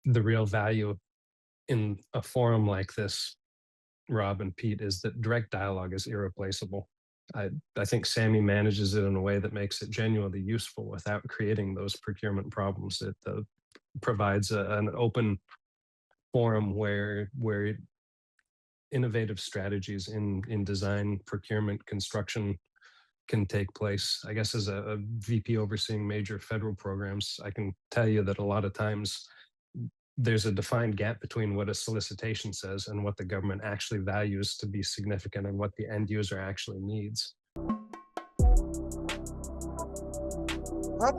the real value in a forum like this, Rob and Pete, is that direct dialogue is irreplaceable. I think SAME manages it in a way that makes it genuinely useful without creating those procurement problems. It provides an open forum where innovative strategies in design, procurement, construction can take place. I guess as a VP overseeing major federal programs, I can tell you that a lot of times there's a defined gap between what a solicitation says and what the government actually values to be significant and what the end user actually needs. Good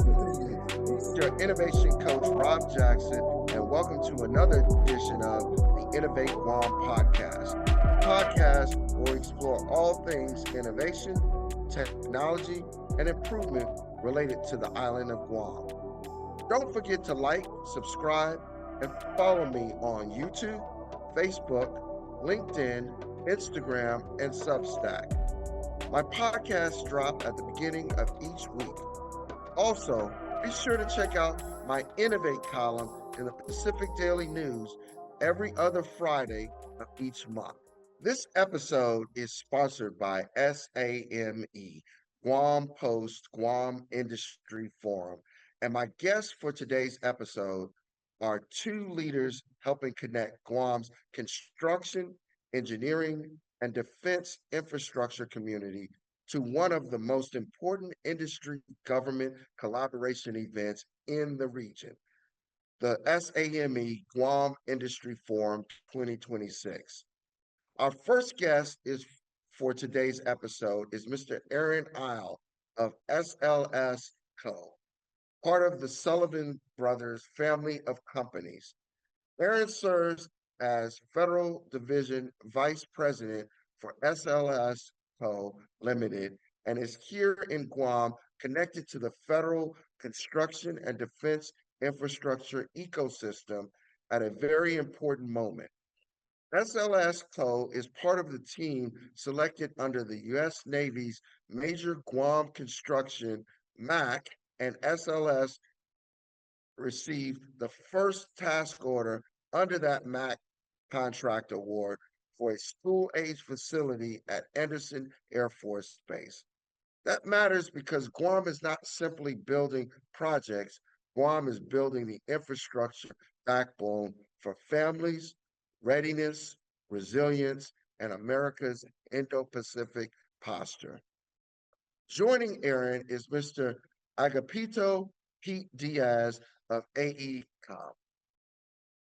evening. This is your innovation coach, Rob Jackson, and welcome to another edition of the Innovate Guam Podcast, a podcast where we explore all things innovation, technology, and improvement related to the island of Guam. Don't forget to like, subscribe, and follow me on YouTube, Facebook, LinkedIn, Instagram, and Substack. My podcasts drop at the beginning of each week. Also, be sure to check out my Innovate column in the Pacific Daily News every other Friday of each month. This episode is sponsored by SAME, Guam Post Guam Industry Forum, and my guests for today's episode are two leaders helping connect Guam's construction, engineering, and defense infrastructure community to one of the most important industry government collaboration events in the region, the SAME Guam Industry Forum 2026. Our first guest is for today's episode is Mr. Aaron Isle of SLSCO, part of the Sullivan Brothers family of companies. Aaron serves as Federal Division Vice President for SLSCO Ltd and is here in Guam connected to the federal construction and defense infrastructure ecosystem at a very important moment. SLSCO is part of the team selected under the U.S. Navy's Major Guam Construction MAC, and SLS received the first task order under that MAC contract award for a school-age facility at Anderson Air Force Base. That matters because Guam is not simply building projects, Guam is building the infrastructure backbone for families, readiness, resilience, and America's Indo-Pacific posture. Joining Aaron is Mr. Agapito Pete Diaz of AECOM.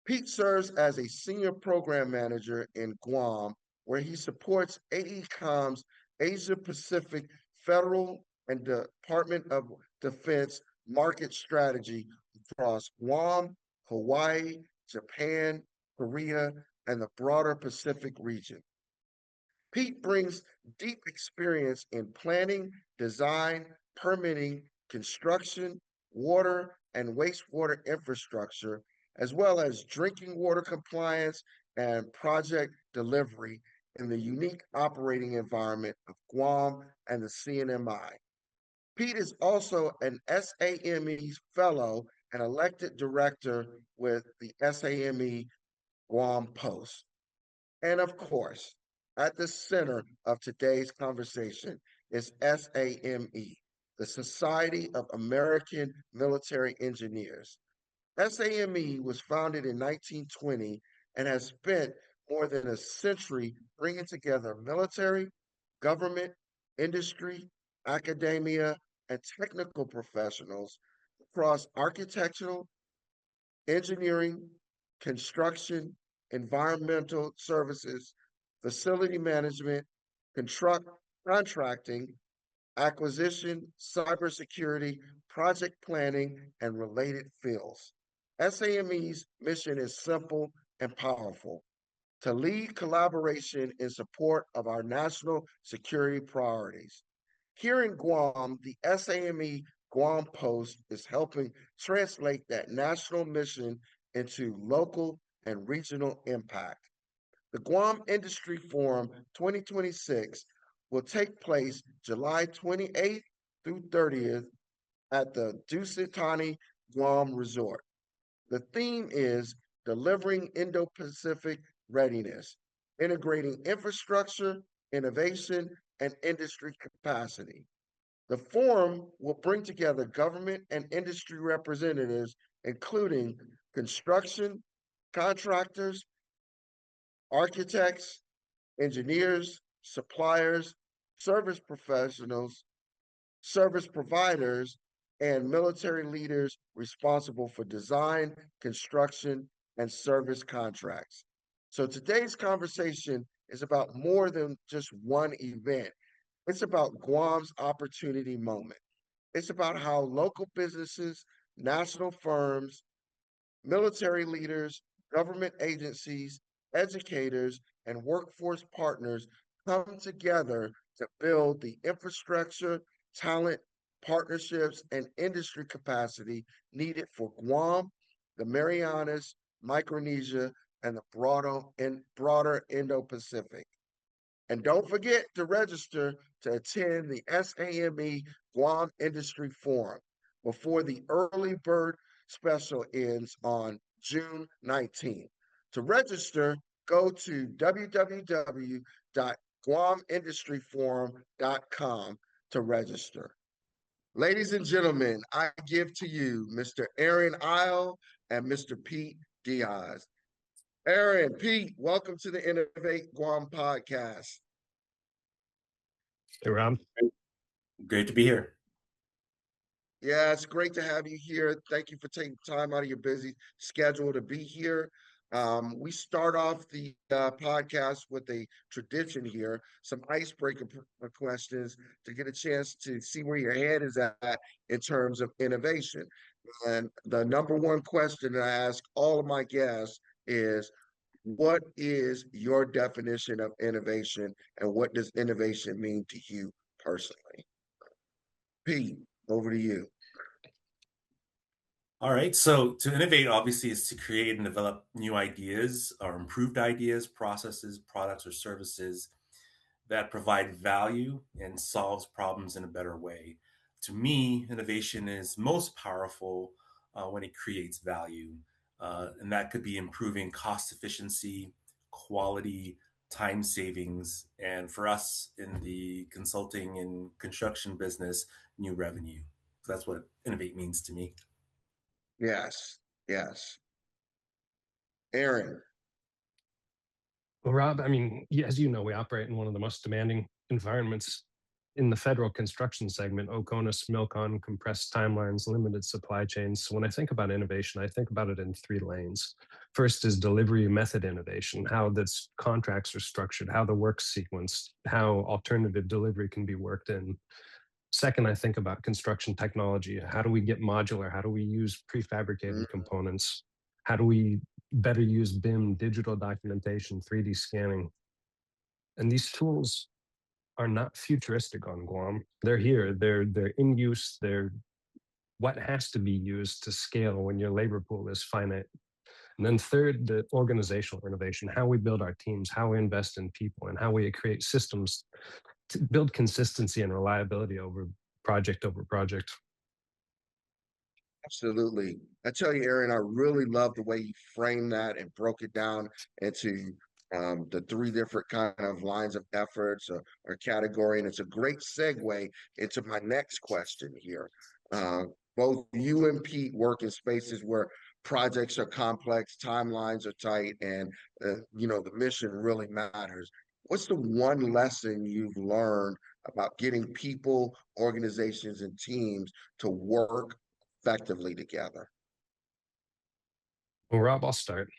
Pete serves as a senior program manager in Guam, where he supports AECOM's Asia-Pacific Federal and Department of Defense market strategy across Guam, Hawaii, Japan, Korea, and the broader Pacific region. Pete brings deep experience in planning, design, permitting, construction, water, and wastewater infrastructure, as well as drinking water compliance and project delivery in the unique operating environment of Guam and the CNMI. Pete is also an SAME fellow and elected director with the SAME Guam Post. And of course, at the center of today's conversation is SAME, the Society of American Military Engineers. SAME was founded in 1920 and has spent more than a century bringing together military, government, industry, academia, and technical professionals across architectural, engineering, construction, environmental services, facility management, contracting, acquisition, cybersecurity, project planning, and related fields. SAME's mission is simple and powerful: to lead collaboration in support of our national security priorities. Here in Guam, the SAME Guam Post is helping translate that national mission into local and regional impact. The Guam Industry Forum 2026 will take place July 28th through 30th at the Dusitani Guam Resort. The theme is delivering Indo-Pacific readiness, integrating infrastructure, innovation, and industry capacity. The forum will bring together government and industry representatives, including construction, contractors, architects, engineers, suppliers, service professionals, service providers, and military leaders responsible for design, construction, and service contracts. So today's conversation is about more than just one event. It's about Guam's opportunity moment. It's about how local businesses, national firms, military leaders, government agencies, educators, and workforce partners come together to build the infrastructure, talent, partnerships, and industry capacity needed for Guam, the Marianas, Micronesia, and the broader Indo-Pacific. And don't forget to register to attend the SAME Guam Industry Forum before the early bird special ends on June 19th. To register, go to www.guamindustryforum.com to register. Ladies and gentlemen, I give to you Mr. Aaron Isle and Mr. Pete Diaz. Aaron, Pete, welcome to the Innovate Guam Podcast. Hey, Rob. Great to be here. Yeah, it's great to have you here. Thank you for taking time out of your busy schedule to be here. We start off the podcast with a tradition here, some icebreaker questions to get a chance to see where your head is at in terms of innovation. And the number one question that I ask all of my guests is, what is your definition of innovation, and what does innovation mean to you personally? Pete, over to you. All right. So to innovate, obviously, is to create and develop new ideas or improved ideas, processes, products, or services that provide value and solves problems in a better way. To me, innovation is most powerful when it creates value. And that could be improving cost efficiency, quality, time savings, and for us in the consulting and construction business, new revenue. So that's what innovate means to me. Yes, yes. Aaron. Well, Rob, I mean, as you know, we operate in one of the most demanding environments in the federal construction segment: OCONUS, MILCON, compressed timelines, limited supply chains. So when I think about innovation, I think about it in three lanes. First is delivery method innovation, how this contracts are structured, how the work's sequenced, how alternative delivery can be worked in. Second, I think about construction technology. How do we get modular? How do we use prefabricated components? How do we better use BIM, digital documentation, 3D scanning? And these tools are not futuristic on Guam. They're here. They're in use. They're what has to be used to scale when your labor pool is finite. And then third, the organizational innovation, how we build our teams, how we invest in people, and how we create systems to build consistency and reliability over project. Absolutely. I tell you, Aaron, I really love the way you framed that and broke it down into the three different kind of lines of efforts or category. And it's a great segue into my next question here. Both you and Pete work in spaces where projects are complex, timelines are tight, and the mission really matters. What's the one lesson you've learned about getting people, organizations, and teams to work effectively together? Well, Rob, I'll start.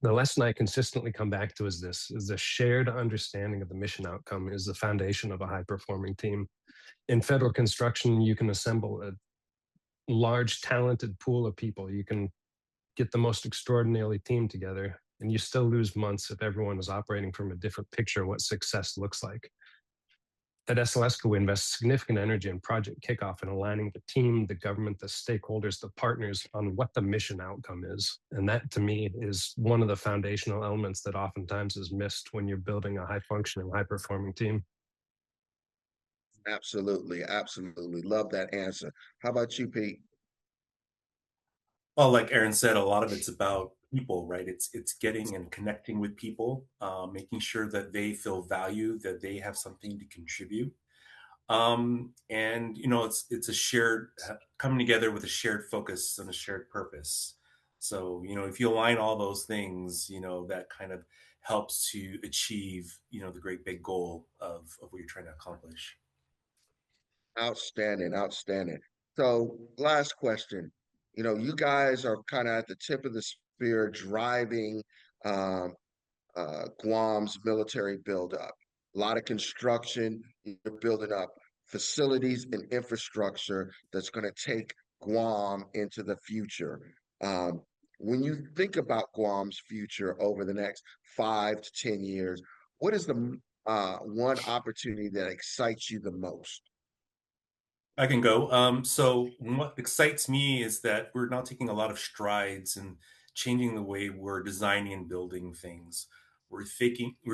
The lesson I consistently come back to is this: is the shared understanding of the mission outcome is the foundation of a high-performing team. In federal construction, you can assemble a large, talented pool of people. You can get the most extraordinary team together, and you still lose months if everyone is operating from a different picture of what success looks like. At SLSCO, we invest significant energy in project kickoff and aligning the team, the government, the stakeholders, the partners on what the mission outcome is. And that, to me, is one of the foundational elements that oftentimes is missed when you're building a high-functioning, high-performing team. Absolutely, absolutely. Love that answer. How about you, Pete? Well, like Aaron said, a lot of it's about people, right? It's getting and connecting with people, making sure that they feel valued, that they have something to contribute. And it's a shared coming together with a shared focus and a shared purpose. So if you align all those things, that kind of helps to achieve the great big goal of what you're trying to accomplish. Outstanding, outstanding. So, last question. You guys are kind of at the tip of the spear driving um, Guam's military buildup. A lot of construction, you're building up facilities and infrastructure that's going to take Guam into the future. Um, when you think about Guam's future over the next 5 to 10 years, what is the one opportunity that excites you the most? I can go. So what excites me is that we're now taking a lot of strides and changing the way we're designing and building things. We're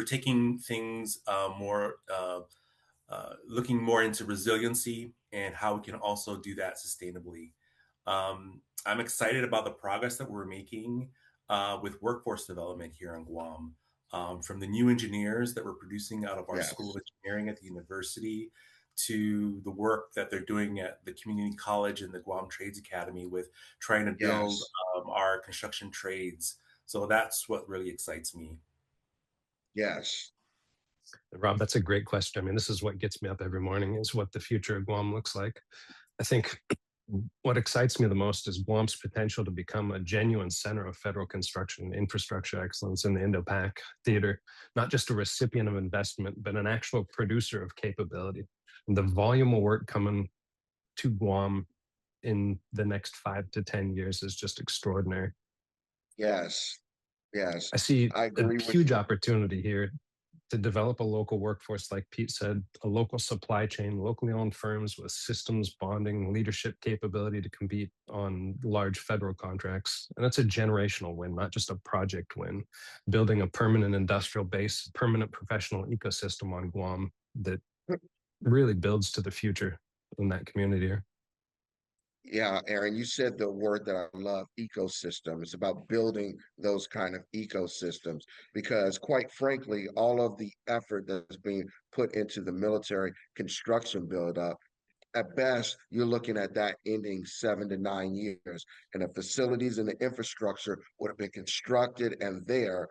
taking things more looking more into resiliency and how we can also do that sustainably. I'm excited about the progress that we're making with workforce development here in Guam. From the new engineers that we're producing out of our School Yes, of Engineering at the university to the work that they're doing at the community college and the Guam Trades Academy with trying to build yes, our construction trades. So that's what really excites me. yes. Rob, that's a great question. I mean, this is what gets me up every morning, is what the future of Guam looks like. I think what excites me the most is Guam's potential to become a genuine center of federal construction and infrastructure excellence in the Indo-Pac theater, not just a recipient of investment, but an actual producer of capability. And the volume of work coming to Guam in the next 5 to 10 years is just extraordinary. Yes, yes, I see I a agree with huge you. opportunity here to develop a local workforce, like Pete said, a local supply chain, locally owned firms with systems, bonding, leadership capability to compete on large federal contracts. And that's a generational win, not just a project win. Building a permanent industrial base, permanent professional ecosystem on Guam that really builds to the future in that community here. Yeah, Aaron, you said the word that I love, ecosystem. It's about building those kind of ecosystems because, quite frankly, all of the effort that's being put into the military construction buildup, at best, you're looking at that ending 7 to 9 years, and the facilities and the infrastructure would have been constructed and there.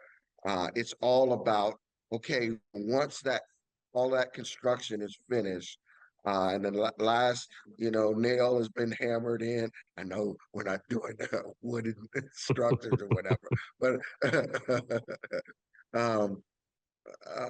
It's all about, okay, once that all that construction is finished, and the last, nail has been hammered in. I know we're not doing wooden structures or whatever, but um, uh,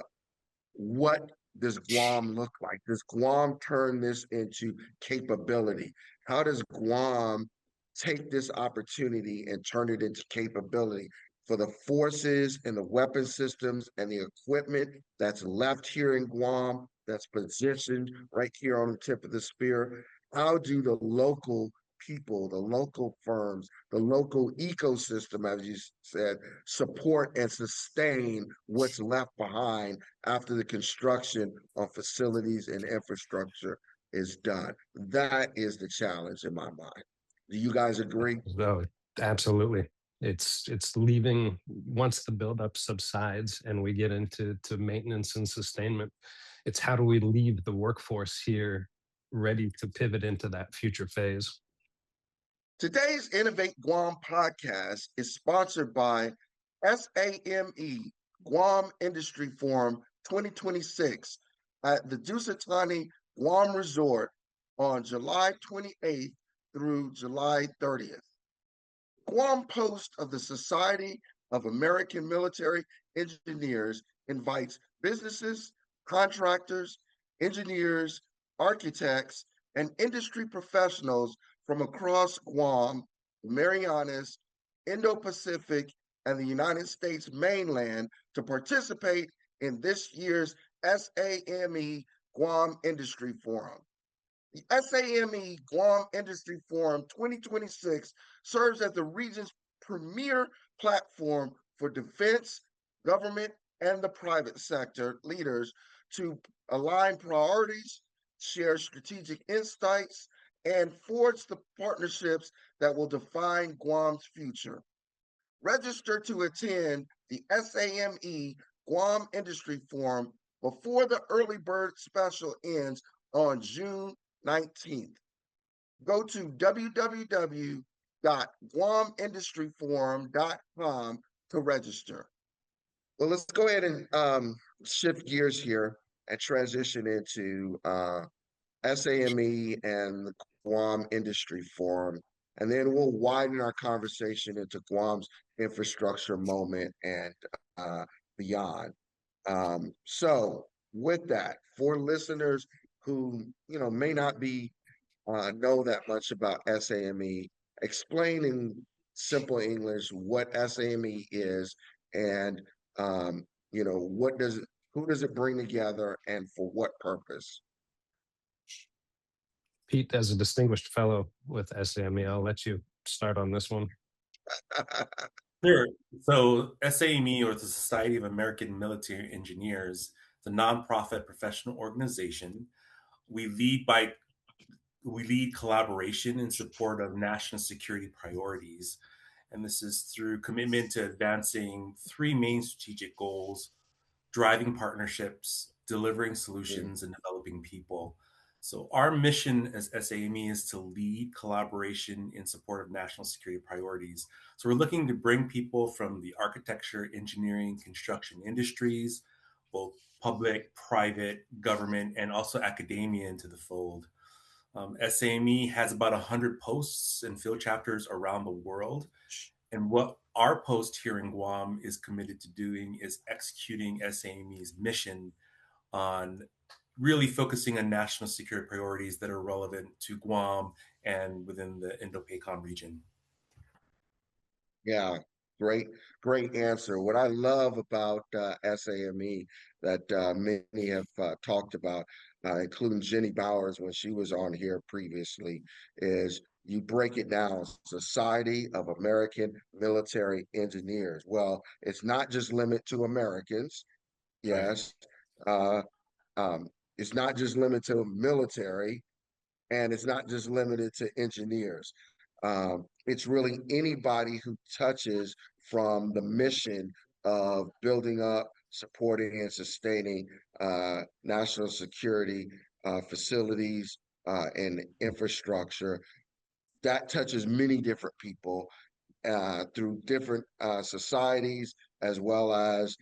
what does Guam look like? Does Guam turn this into capability? How does Guam take this opportunity and turn it into capability for the forces and the weapon systems and the equipment that's left here in Guam, that's positioned right here on the tip of the spear? How do the local people, the local firms, the local ecosystem, as you said, support and sustain what's left behind after the construction of facilities and infrastructure is done? That is the challenge in my mind. Do you guys agree? So absolutely. It's leaving once the buildup subsides and we get into maintenance and sustainment. It's how do we leave the workforce here ready to pivot into that future phase? Today's Innovate Guam podcast is sponsored by SAME Guam Industry Forum 2026 at the Dusatani Guam Resort on July 28th through July 30th. Guam Post of the Society of American Military Engineers invites businesses, contractors, engineers, architects, and industry professionals from across Guam, the Marianas, Indo-Pacific, and the United States mainland to participate in this year's SAME Guam Industry Forum. The SAME Guam Industry Forum 2026 serves as the region's premier platform for defense, government, and the private sector leaders to align priorities, share strategic insights, and forge the partnerships that will define Guam's future. Register to attend the SAME Guam Industry Forum before the early bird special ends on June 19th. Go to www.guamindustryforum.com to register. Well, let's go ahead and shift gears here and transition into SAME and the Guam Industry Forum. And then we'll widen our conversation into Guam's infrastructure moment and beyond. So with that, for listeners who may not be know that much about SAME, explain in simple English what SAME is and what does it, who does it bring together and for what purpose? Pete, as a distinguished fellow with SAME, I'll let you start on this one. Sure. So SAME, or the Society of American Military Engineers, is a nonprofit professional organization. We lead collaboration in support of national security priorities. And this is through commitment to advancing three main strategic goals: driving partnerships, delivering solutions, and developing people. So our mission as SAME is to lead collaboration in support of national security priorities. So we're looking to bring people from the architecture, engineering, construction industries, both public, private, government, and also academia into the fold. SAME has about 100 posts and field chapters around the world. And what our post here in Guam is committed to doing is executing SAME's mission on really focusing on national security priorities that are relevant to Guam and within the Indo-Pacific region. Yeah, great answer. What I love about SAME that many have talked about, including Jenny Bowers when she was on here previously, is you break it down, Society of American Military Engineers. Well, it's not just limited to Americans. Yes. Right. It's not just limited to military, and it's not just limited to engineers. It's really anybody who touches from the mission of building up, supporting, and sustaining national security facilities and infrastructure. That touches many different people through different societies as well as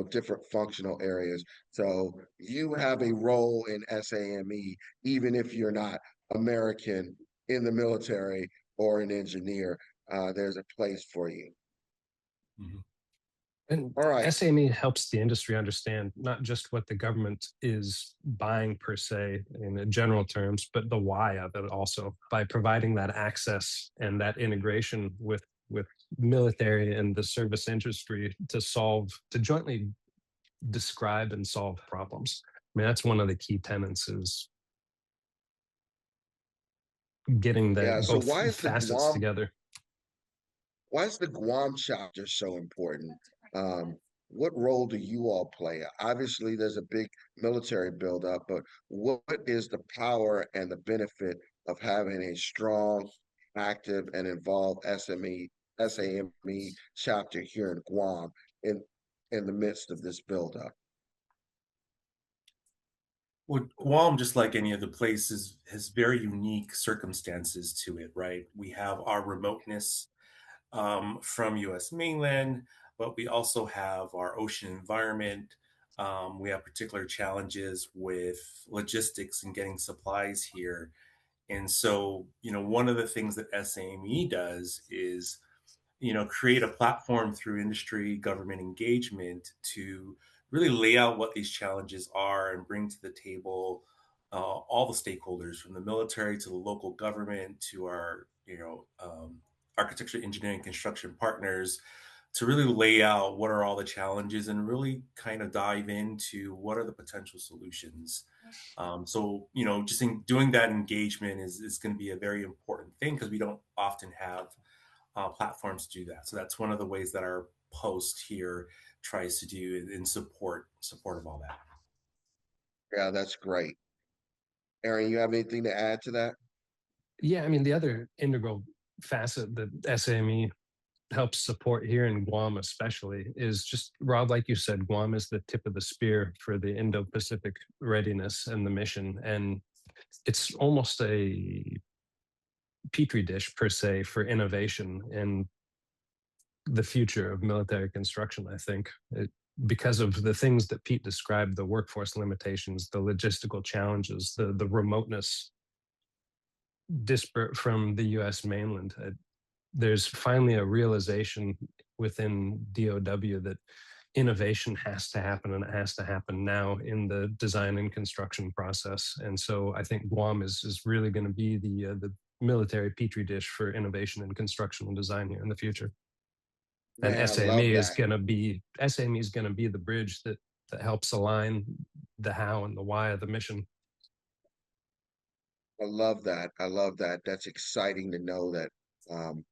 different functional areas. So you have a role in SAME, even if you're not American in the military or an engineer. There's a place for you. Mm-hmm. And all right, SAME helps the industry understand not just what the government is buying per se in general terms, but the why of it also, by providing that access and that integration with military and the service industry to jointly describe and solve problems. I mean, that's one of the key tenets, is getting both facets together. Why is the Guam chapter so important? What role do you all play? Obviously, there's a big military buildup, but what is the power and the benefit of having a strong, active, and involved SAME chapter here in Guam in the midst of this buildup? Well, Guam, just like any other place, has very unique circumstances to it, right? We have our remoteness from U.S. mainland, but we also have our ocean environment. We have particular challenges with logistics and getting supplies here. And so, one of the things that SAME does is, create a platform through industry government engagement to really lay out what these challenges are and bring to the table all the stakeholders, from the military to the local government to our, architecture, engineering, construction partners, to really lay out what are all the challenges and really kind of dive into what are the potential solutions. So, just in doing that engagement is going to be a very important thing, because we don't often have platforms to do that. So that's one of the ways that our post here tries to do in support of all that. Yeah, that's great. Aaron, you have anything to add to that? Yeah, I mean, the other integral facet that SAME helps support here in Guam, especially, is just, Rob, like you said, Guam is the tip of the spear for the Indo-Pacific readiness and the mission. And it's almost a petri dish, per se, for innovation and the future of military construction, I think. Because of the things that Pete described, the workforce limitations, the logistical challenges, the remoteness disparate from the US mainland. There's finally a realization within DOW that innovation has to happen, and it has to happen now in the design and construction process. And so I think Guam is really going to be the military petri dish for innovation and construction and design here in the future. And Man, I love that. SAME is going to be the bridge that helps align the how and the why of the mission. I love that. I love that. That's exciting to know that um,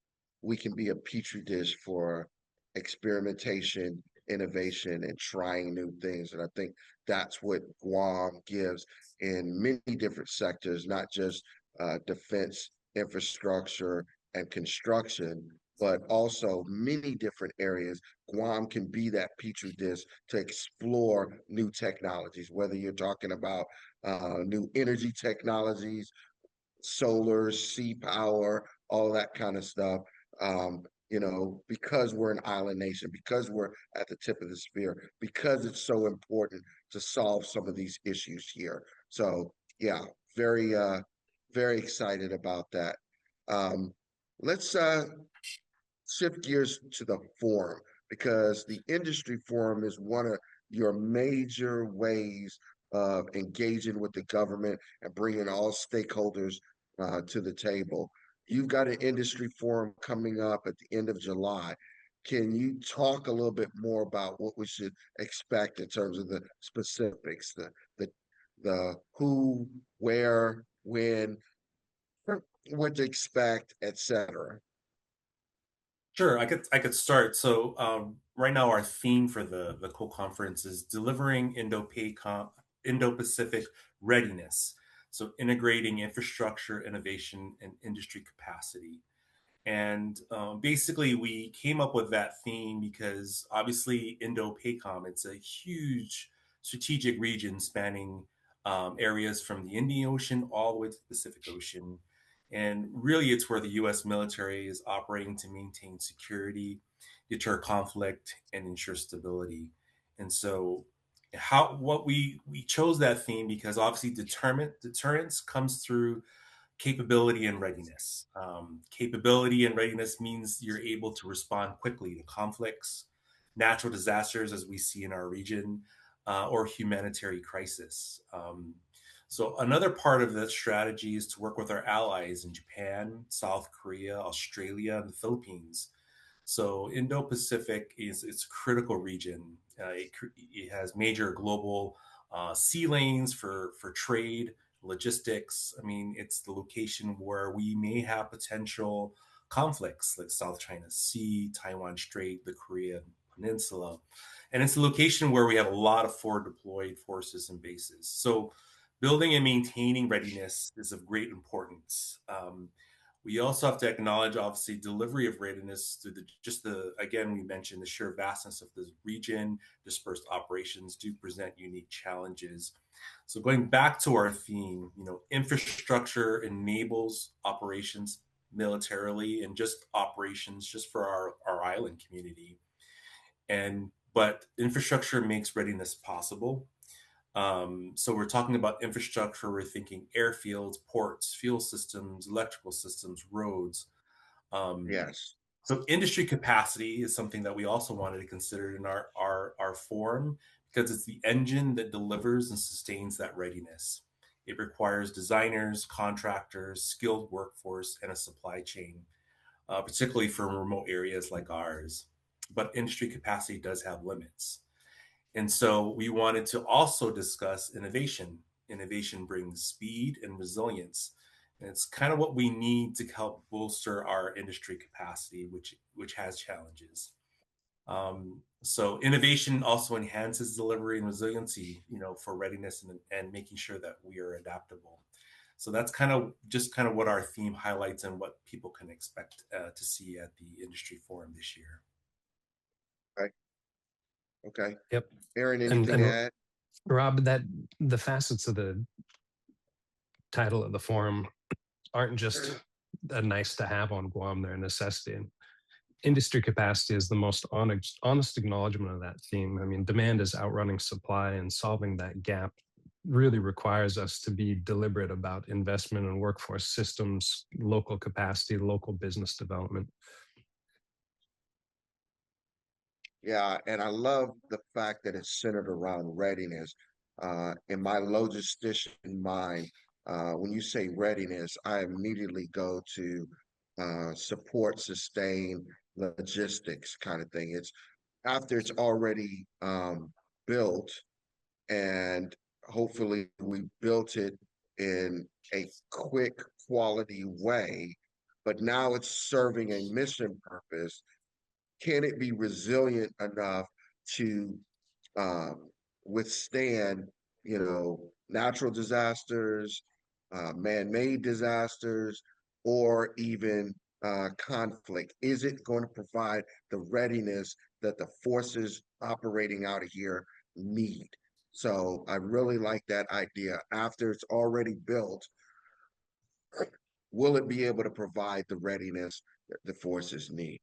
we can be a petri dish for experimentation, innovation, and trying new things. And I think that's what Guam gives in many different sectors, not just defense, infrastructure, and construction, but also many different areas. Guam can be that petri dish to explore new technologies, whether you're talking about new energy technologies, solar, sea power, all that kind of stuff. Because we're an island nation, because we're at the tip of the spear, because it's so important to solve some of these issues here. So yeah, very very excited about that. Let's shift gears to the forum, because the industry forum is one of your major ways of engaging with the government and bringing all stakeholders to the table. You've got an industry forum coming up at the end of July. Can you talk a little bit more about what we should expect in terms of the specifics, the the who, where, when, what to expect, etc.? Sure, I could start. So right now, our theme for the co-conference is delivering Indo-Pacific readiness. So integrating infrastructure, innovation, and industry capacity. And basically, we came up with that theme because obviously Indo-PACOM, it's a huge strategic region spanning areas from the Indian Ocean all the way to the Pacific Ocean. And really, it's where the US military is operating to maintain security, deter conflict, and ensure stability. And so, what we chose that theme because obviously deterrence comes through capability and readiness. Capability and readiness means you're able to respond quickly to conflicts, natural disasters, as we see in our region, or humanitarian crisis. So another part of the strategy is to work with our allies in Japan, South Korea, Australia, and the Philippines. So Indo-Pacific is it's a critical region. It has major global sea lanes for trade, logistics. I mean, it's the location where we may have potential conflicts like South China Sea, Taiwan Strait, the Korean Peninsula. And it's a location where we have a lot of forward deployed forces and bases. So building and maintaining readiness is of great importance. We also have to acknowledge, obviously, delivery of readiness through again, we mentioned the sheer vastness of the region, dispersed operations do present unique challenges. So going back to our theme, infrastructure enables operations militarily and just operations just for our island community. But infrastructure makes readiness possible. So we're talking about infrastructure. We're thinking airfields, ports, fuel systems, electrical systems, roads. Um, Yes. so industry capacity is something that we also wanted to consider in our forum because it's the engine that delivers and sustains that readiness. It requires designers, contractors, skilled workforce, and a supply chain, particularly for remote areas like ours. But industry capacity does have limits. And so we wanted to also discuss innovation. Innovation brings speed and resilience. And it's kind of what we need to help bolster our industry capacity, which has challenges. So innovation also enhances delivery and resiliency, for readiness and making sure that we are adaptable. So that's kind of just kind of what our theme highlights and what people can expect to see at the industry forum this year. Okay. Okay. Yep. Aaron, And anything to add? Rob, that the facets of the title of the forum aren't just a nice to have on Guam, they're a necessity. And industry capacity is the most honest acknowledgement of that theme. I mean, demand is outrunning supply, and solving that gap really requires us to be deliberate about investment in workforce systems, local capacity, local business development. Yeah, and I love the fact that it's centered around readiness. In my logistician mind, when you say readiness, I immediately go to support, sustain, logistics kind of thing. It's after it's already built, and hopefully we built it in a quick, quality way, but now it's serving a mission purpose. Can it be resilient enough to um, withstand, natural disasters, man-made disasters, or even conflict? Is it going to provide the readiness that the forces operating out of here need? So I really like that idea. After it's already built, will it be able to provide the readiness that the forces need?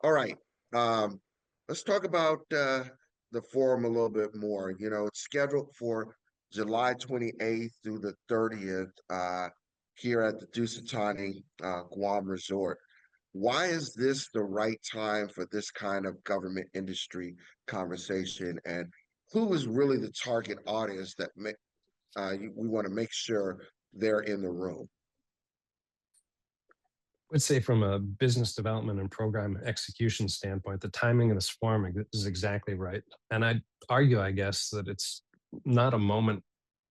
All right. Um, let's talk about the forum a little bit more. It's scheduled for July 28th through the 30th here at the Dusitani Guam Resort. Why is this the right time for this kind of government industry conversation? And who is really the target audience that we want to make sure they're in the room? I would say from a business development and program execution standpoint, the timing of this forum is exactly right. And I'd argue, I guess, that it's not a moment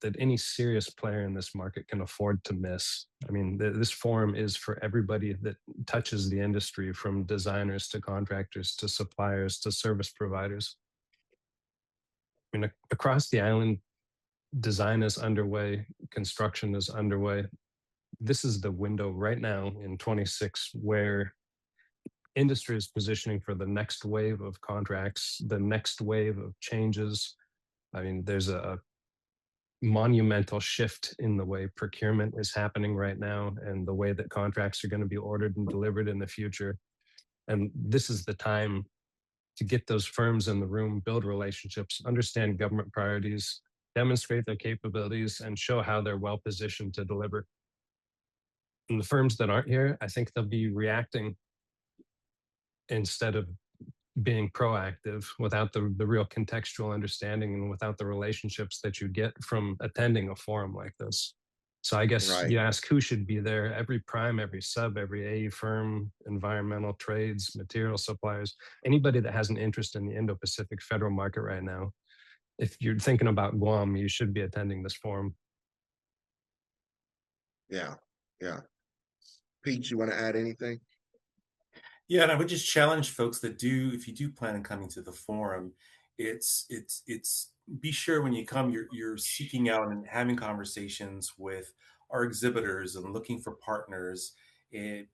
that any serious player in this market can afford to miss. I mean, this forum is for everybody that touches the industry, from designers to contractors to suppliers to service providers. I mean, across the island, design is underway, construction is underway. This is the window right now in 26 where industry is positioning for the next wave of contracts, the next wave of changes. I mean, there's a monumental shift in the way procurement is happening right now and the way that contracts are going to be ordered and delivered in the future. And this is the time to get those firms in the room, build relationships, understand government priorities, demonstrate their capabilities, and show how they're well positioned to deliver. And the firms that aren't here, I think they'll be reacting instead of being proactive, without the real contextual understanding and without the relationships that you get from attending a forum like this. So I guess Right. you ask who should be there: every prime, every sub, every AE firm, environmental trades, material suppliers, anybody that has an interest in the Indo-Pacific federal market right now. If you're thinking about Guam, you should be attending this forum. Yeah. Yeah. Pete, you want to add anything? Yeah, and I would just challenge folks that do, if you do plan on coming to the forum, it's be sure when you come, you're seeking out and having conversations with our exhibitors and looking for partners. And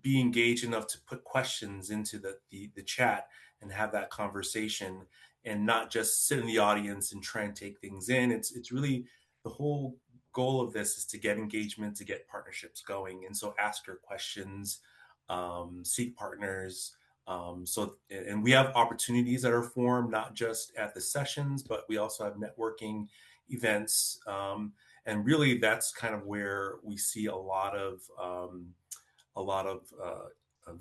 be engaged enough to put questions into the chat and have that conversation, and not just sit in the audience and try and take things in. It's really the whole goal of this is to get engagement, to get partnerships going. And so ask your questions, seek partners. And we have opportunities at our forum, not just at the sessions, but we also have networking events. And really that's kind of where we see a lot of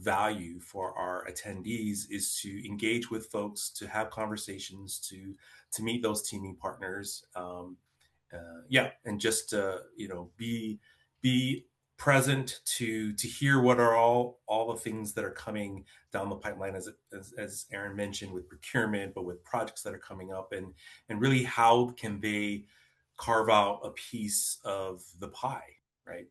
value for our attendees, is to engage with folks, to have conversations, to meet those teaming partners, and just be present to hear what are all the things that are coming down the pipeline, as Aaron mentioned, with procurement, but with projects that are coming up, and really how can they carve out a piece of the pie, right?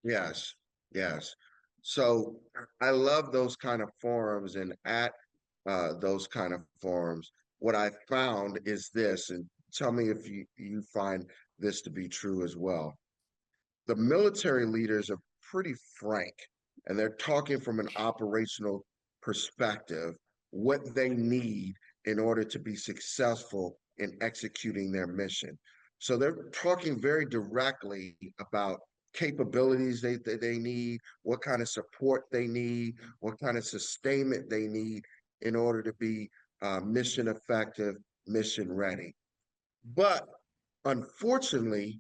Yes. Yes. So I love those kind of forums, and at those kind of forums, what I found is this, and tell me if you find this to be true as well. The military leaders are pretty frank, and they're talking from an operational perspective, what they need in order to be successful in executing their mission. So they're talking very directly about capabilities they need, what kind of support they need, what kind of sustainment they need in order to be mission effective, mission ready. But unfortunately,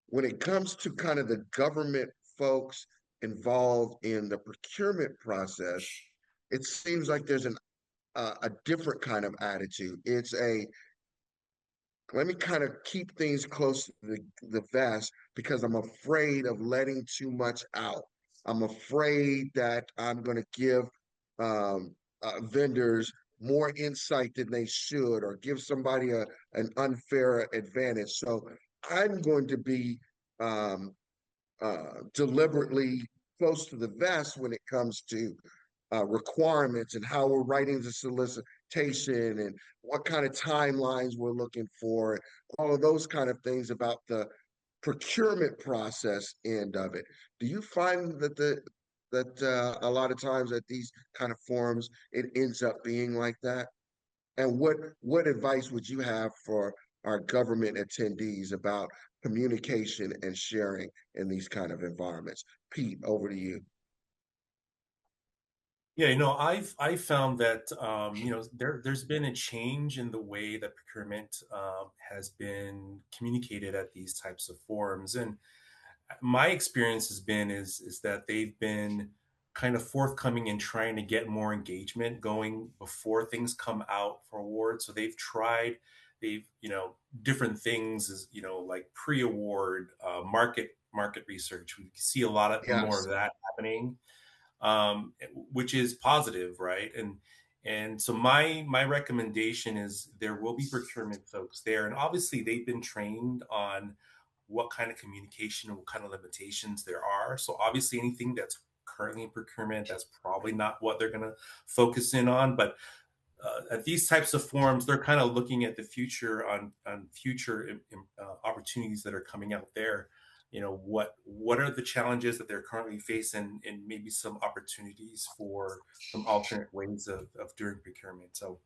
when it comes to kind of the government folks involved in the procurement process, it seems like there's a different kind of attitude. It's a let me kind of keep things close to the vest because I'm afraid of letting too much out. I'm afraid that I'm going to give vendors more insight than they should or give somebody an unfair advantage. So I'm going to be deliberately close to the vest when it comes to requirements and how we're writing the solicitation and what kind of timelines we're looking for, all of those kind of things about the procurement process end of it. Do you find that a lot of times at these kind of forums it ends up being like that? And what advice would you have for our government attendees about communication and sharing in these kind of environments? Pete, over to you. Yeah, I've found that there's been a change in the way that procurement has been communicated at these types of forums, and my experience has been is that they've been kind of forthcoming in trying to get more engagement going before things come out for awards. So they've different things as like pre-award market research. We see a lot more Yes. of that happening, which is positive, right? And so my recommendation is there will be procurement folks there, and obviously they've been trained on what kind of communication and what kind of limitations there are. So obviously anything that's currently in procurement, that's probably not what they're going to focus in on. But at these types of forums, they're kind of looking at the future on future opportunities that are coming out there. What are the challenges that they're currently facing, and maybe some opportunities for some alternate ways of doing procurement. So,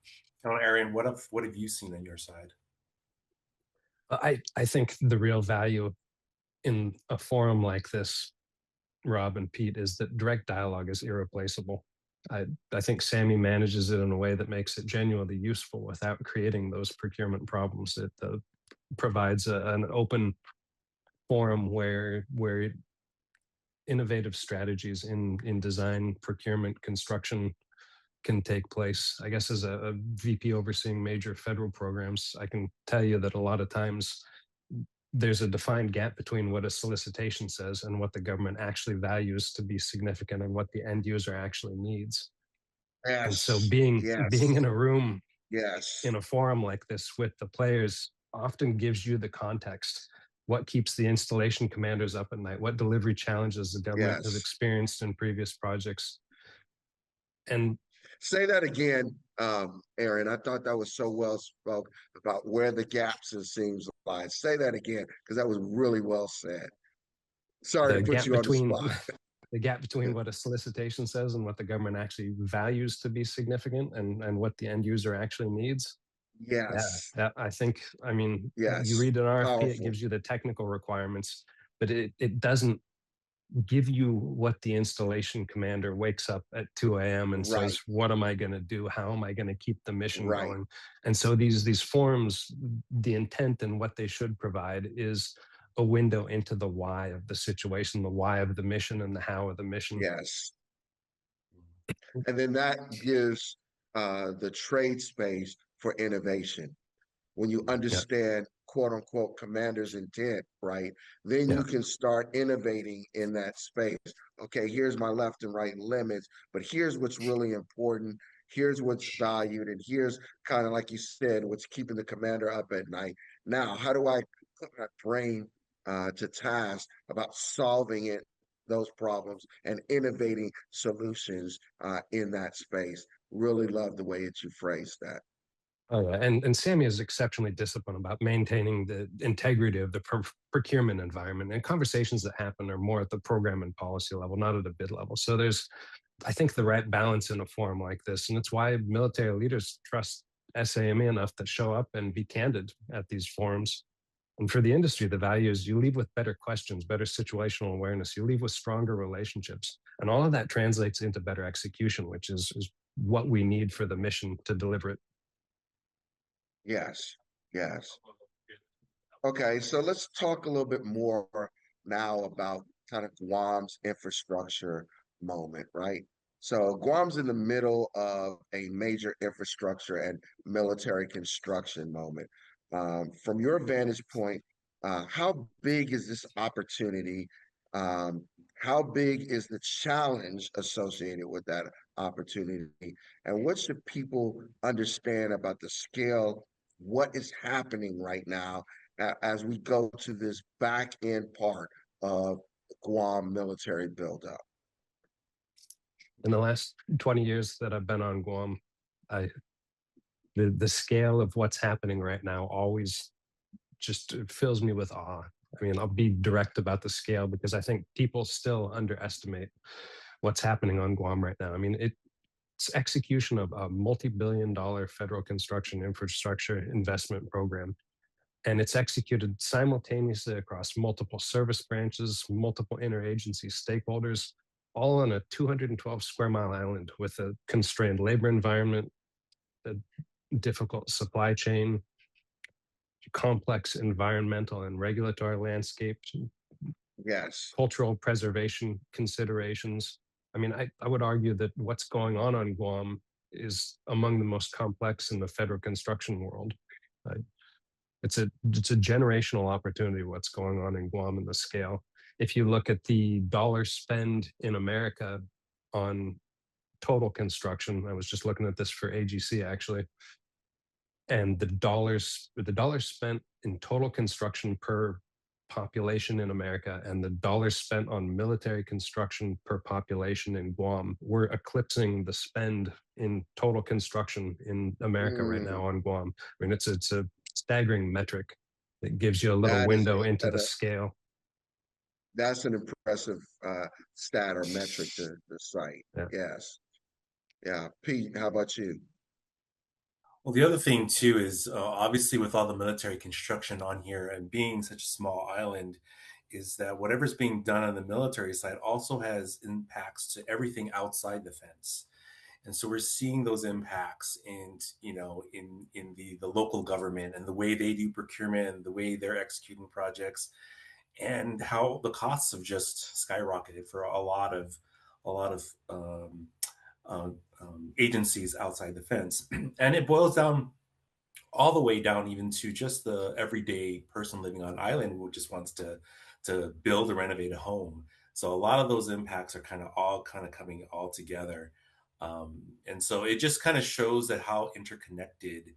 Arian, what have you seen on your side? I think the real value in a forum like this, Rob and Pete, is that direct dialogue is irreplaceable. I think SAME manages it in a way that makes it genuinely useful without creating those procurement problems. It provides an open forum where innovative strategies in design, procurement, construction can take place. I guess as a VP overseeing major federal programs, I can tell you that a lot of times there's a defined gap between what a solicitation says and what the government actually values to be significant and what the end user actually needs. And so Yes. being Yes. in a room Yes. in a forum like this with the players often gives you the context. What keeps the installation commanders up at night? What delivery challenges the government has Yes. experienced in previous projects? And Say that again, Aaron. I thought that was so well spoke about where the gaps and seams lie. Say that again, because that was really well said. Sorry to the put gap you on the between spot. the gap between what a solicitation says and what the government actually values to be significant and what the end user actually needs. Yeah, Yes. that I mean, you Yes. read an RFP, it Powerful. gives you the technical requirements, but it doesn't give you what the installation commander wakes up at 2 a.m. and Right. says, what am I going to do? How am I going to keep the mission Right. going? And so these forums, the intent and what they should provide is a window into the why of the situation, the why of the mission, and the how of the mission. Yes. And then that gives the trade space for innovation. When you Yeah, understand quote unquote commander's intent, right? Then yeah, you can start innovating in that space. Okay, here's my left and right limits, but here's what's really important. Here's what's valued, and here's kind of like you said, what's keeping the commander up at night. Now, how do I put my brain to task about solving those problems and innovating solutions in that space? Really love the way that you phrased that. Oh, yeah. And SAME is exceptionally disciplined about maintaining the integrity of the procurement environment. And conversations that happen are more at the program and policy level, not at a bid level. So there's, I think, the right balance in a forum like this. And it's why military leaders trust SAME enough to show up and be candid at these forums. And for the industry, the value is you leave with better questions, better situational awareness. You leave with stronger relationships. And all of that translates into better execution, which is what we need for the mission to deliver it. Yes, yes. Okay, so let's talk a little bit more now about kind of Guam's infrastructure moment, right? So Guam's in the middle of a major infrastructure and military construction moment. From your vantage point, how big is this opportunity? Um, how big is the challenge associated with that opportunity? And what should people understand about the scale, what is happening right now as we go to this back end part of Guam military buildup? In the last 20 years that I've been on Guam, I the scale of what's happening right now always just fills me with awe. I mean, I'll be direct about the scale because I think people still underestimate what's happening on Guam right now. I mean, it's execution of a multi-billion-dollar federal construction infrastructure investment program. And it's executed simultaneously across multiple service branches, multiple interagency stakeholders, all on a 212 square mile island with a constrained labor environment, a difficult supply chain, complex environmental and regulatory landscapes, Yes. cultural preservation considerations. I mean, I would argue that what's going on Guam is among the most complex in the federal construction world. Uh, it's a generational opportunity what's going on in Guam and the scale. If you look at the dollar spend in America on total construction, I was just looking at this for AGC actually, and the dollars spent in total construction per population in America and the dollars spent on military construction per population in Guam, we're eclipsing the spend in total construction in America right now on Guam. I mean, it's a staggering metric that gives you a little That is window into the scale. That's an impressive stat or metric to cite. Yeah. Yes. Yeah. Pete, how about you? Well, the other thing too is obviously with all the military construction on here and being such a small island, is that whatever's being done on the military side also has impacts to everything outside the fence. And so we're seeing those impacts in the local government and the way they do procurement and the way they're executing projects, and how the costs have just skyrocketed for a lot of agencies outside the fence. And it boils down all the way down even to just the everyday person living on island who just wants to build or renovate a home. So a lot of those impacts are all coming all together. And so it just kind of shows that how interconnected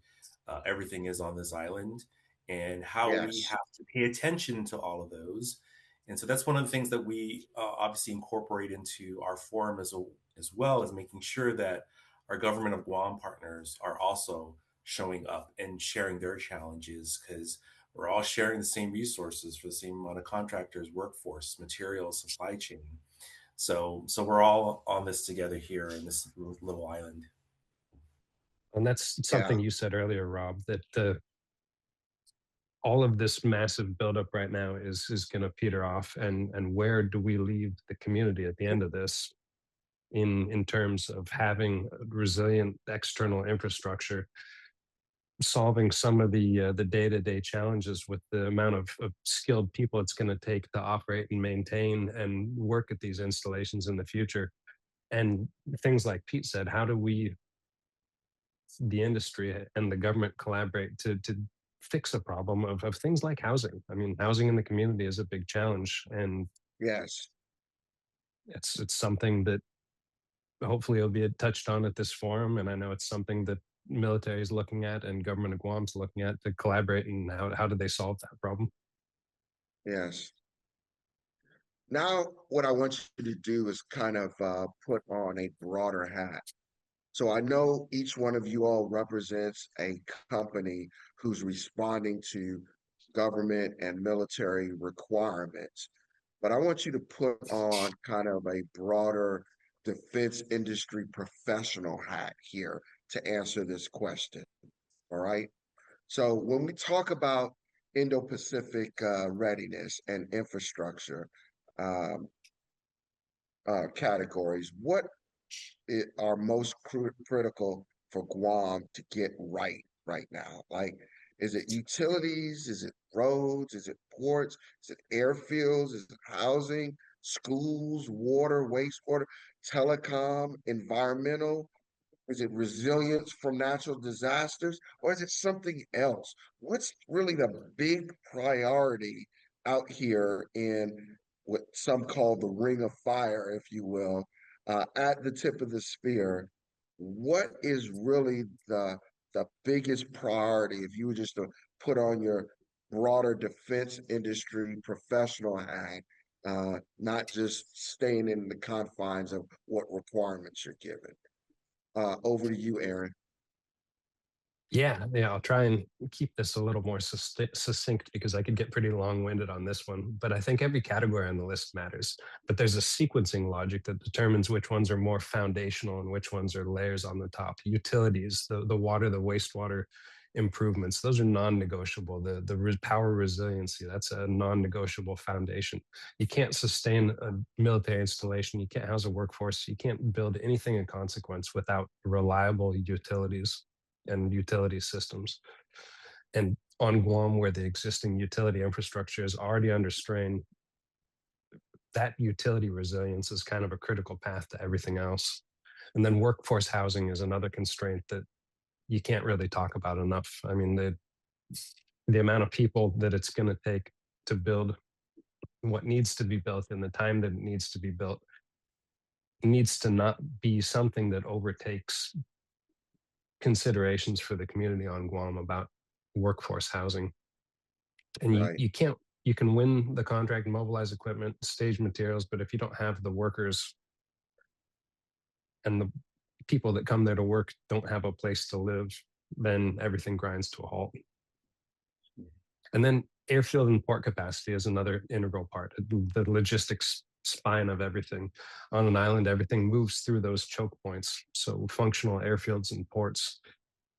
everything is on this island, and how we Yes. have to pay attention to all of those. And so that's one of the things that we obviously incorporate into our forum as well as making sure that our government of Guam partners are also showing up and sharing their challenges, because we're all sharing the same resources for the same amount of contractors, workforce, materials, supply chain. So we're all on this together here in this little island. And that's Yeah. something you said earlier, Rob, that all of this massive buildup right now is going to peter off, and where do we leave the community at the end of this in terms of having a resilient external infrastructure, solving some of the day-to-day challenges with the amount of skilled people it's going to take to operate and maintain and work at these installations in the future. And things like Pete said, how do we, the industry and the government, collaborate to fix a problem of things like housing? I mean, housing in the community is a big challenge, and Yes. it's something that hopefully it'll be touched on at this forum. And I know it's something that military is looking at and government of Guam's looking at to collaborate, and how do they solve that problem? Yes. Now, what I want you to do is kind of put on a broader hat. So I know each one of you all represents a company who's responding to government and military requirements. But I want you to put on kind of a broader defense industry professional hat here to answer this question. All right. So when we talk about Indo-Pacific readiness and infrastructure um, categories, what are most critical for Guam to get right now? Like, is it utilities? Is it roads? Is it ports? Is it airfields? Is it housing, schools, water, wastewater, telecom, environmental? Is it resilience from natural disasters, or is it something else? What's really the big priority out here in what some call the ring of fire, if you will, at the tip of the spear? What is really the biggest priority if you were just to put on your broader defense industry professional hat, not just staying in the confines of what requirements you're given? Over to you, Aaron. Yeah, I'll try and keep this a little more succinct because I could get pretty long-winded on this one. But I think every category on the list matters. But there's a sequencing logic that determines which ones are more foundational and which ones are layers on the top. Utilities, the water, the wastewater improvements, those are non-negotiable. The power resiliency, that's a non-negotiable foundation. You can't sustain a military installation. You can't house a workforce. You can't build anything in consequence without reliable utilities and utility systems. And on Guam, where the existing utility infrastructure is already under strain, that utility resilience is kind of a critical path to everything else. And then workforce housing is another constraint that you can't really talk about enough. I mean, the amount of people that it's going to take to build what needs to be built in the time that it needs to be built needs to not be something that overtakes considerations for the community on Guam about workforce housing. And Right. you can win the contract and mobilize equipment, stage materials, but if you don't have the workers and the people that come there to work don't have a place to live, then everything grinds to a halt. And then airfield and port capacity is another integral part, the logistics spine of everything. On an island, everything moves through those choke points. So functional airfields and ports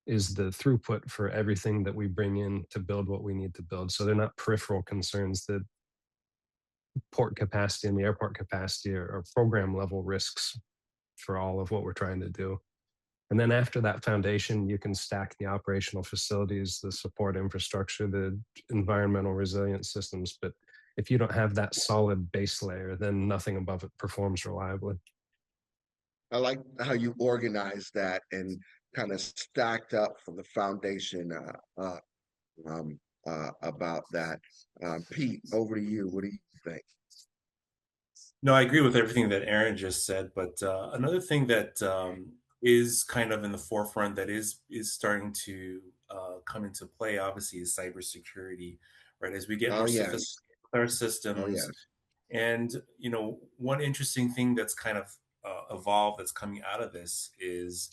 is the throughput for everything that we bring in to build what we need to build. So they're not peripheral concerns. The port capacity and the airport capacity are program level risks for all of what we're trying to do. And then after that foundation, you can stack the operational facilities, the support infrastructure, the environmental resilience systems. But if you don't have that solid base layer, then nothing above it performs reliably. I like how you organized that and kind of stacked up from the foundation about that. Pete, over to you. What do you think? No, I agree with everything that Aaron just said. But another thing that is kind of in the forefront that is starting to come into play, obviously, is cybersecurity. Right, as we get Oh more yes. sophisticated with our Oh systems, yes. and one interesting thing that's kind of evolved that's coming out of this is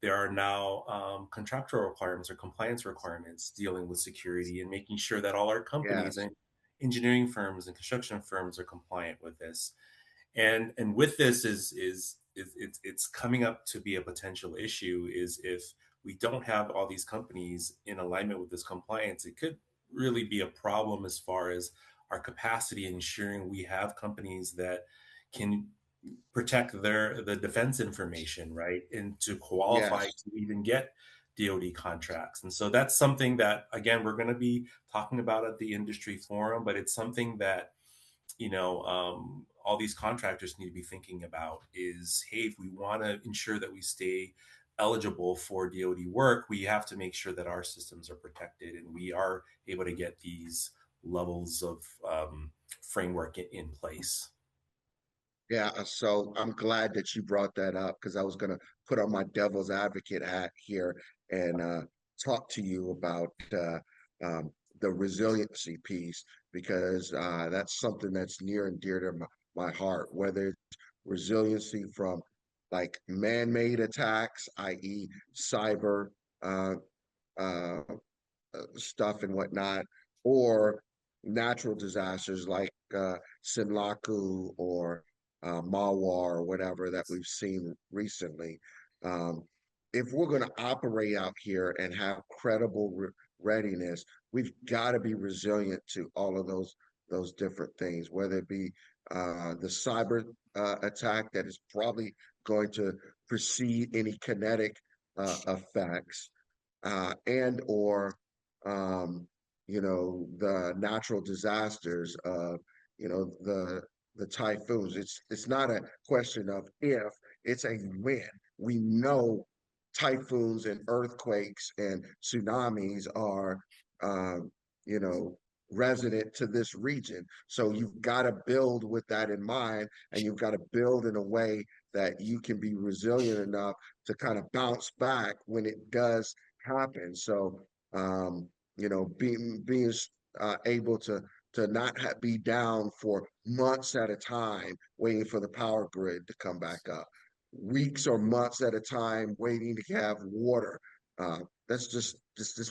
there are now contractual requirements or compliance requirements dealing with security and making sure that all our companies Yes. and engineering firms and construction firms are compliant with this. And with this it's coming up to be a potential issue is if we don't have all these companies in alignment with this compliance, it could really be a problem as far as our capacity ensuring we have companies that can protect the defense information, right? And to qualify Yes. to even get DoD contracts. And so that's something that, again, we're going to be talking about at the industry forum, but it's something that, all these contractors need to be thinking about is, hey, if we want to ensure that we stay eligible for DoD work, we have to make sure that our systems are protected and we are able to get these levels of framework in place. Yeah, so I'm glad that you brought that up because I was going to put on my devil's advocate hat here and talk to you about the resiliency piece because that's something that's near and dear to my heart, whether it's resiliency from like man-made attacks, i.e. cyber uh, uh, stuff and whatnot, or natural disasters like Sinlaku or Mawar or whatever that we've seen recently. Um, if we're going to operate out here and have credible readiness, we've got to be resilient to all of those different things, whether it be the cyber attack that is probably going to precede any kinetic effects, and or the natural disasters of the typhoons. It's not a question of if, it's a when. We know typhoons and earthquakes and tsunamis are you know resident to this region. So you've got to build with that in mind, and you've got to build in a way that you can be resilient enough to kind of bounce back when it does happen. So being able to not be down for months at a time waiting for the power grid to come back up, weeks or months at a time waiting to have water. That's just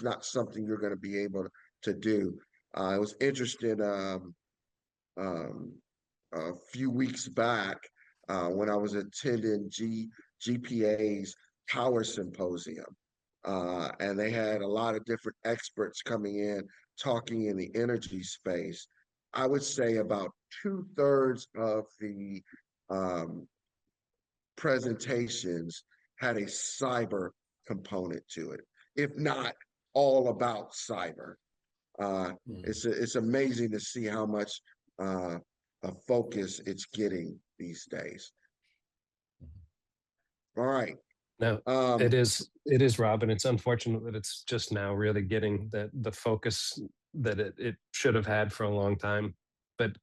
not something you're going to be able to do. I was interested um, a few weeks back when I was attending GPA's Power Symposium. And they had a lot of different experts coming in talking in the energy space. I would say about 2/3 of the um, presentations had a cyber component to it, if not all about cyber. It's amazing to see how much a focus it's getting these days. All right. No, it is, Rob, and it's unfortunate that it's just now really getting the focus that it should have had for a long time. But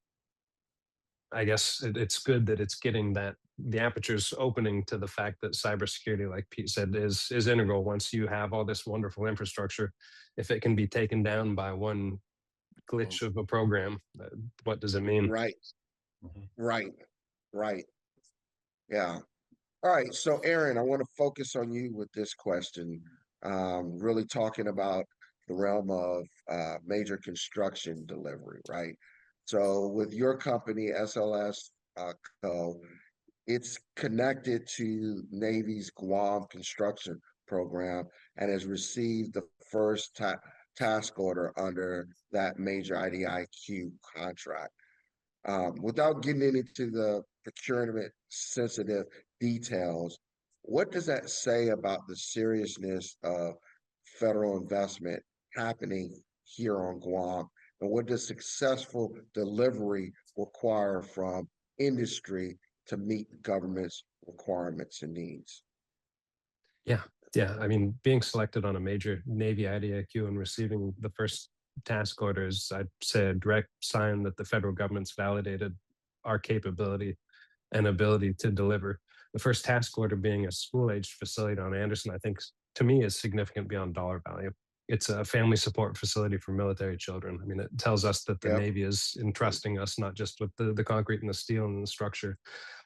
I guess it's good that it's getting that the aperture's opening to the fact that cybersecurity, like Pete said, is integral. Once you have all this wonderful infrastructure, if it can be taken down by one glitch of a program, what does it mean? Right. Right. Yeah. All right. So, Aaron, I want to focus on you with this question. Really talking about the realm of major construction delivery, right? So, with your company, SLSCO, it's connected to Navy's Guam construction program and has received the first task order under that major IDIQ contract. Without getting into the procurement sensitive details, what does that say about the seriousness of federal investment happening here on Guam? And what does successful delivery require from industry to meet government's requirements and needs? Yeah. I mean, being selected on a major Navy IDIQ and receiving the first task orders, I'd say a direct sign that the federal government's validated our capability and ability to deliver. The first task order being a school-aged facility on Anderson, I think, to me, is significant beyond dollar value. It's a family support facility for military children. I mean, it tells us that the Navy is entrusting us not just with the concrete and the steel and the structure,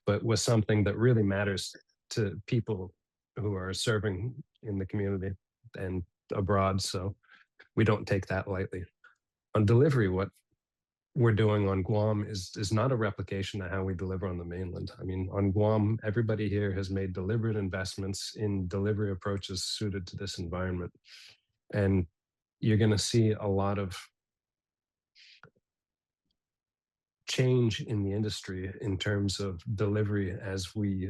but with something that really matters to people who are serving in the community and abroad. So we don't take that lightly. On delivery, what we're doing on Guam is not a replication of how we deliver on the mainland. I mean, on Guam, everybody here has made deliberate investments in delivery approaches suited to this environment. And you're going to see a lot of change in the industry in terms of delivery as we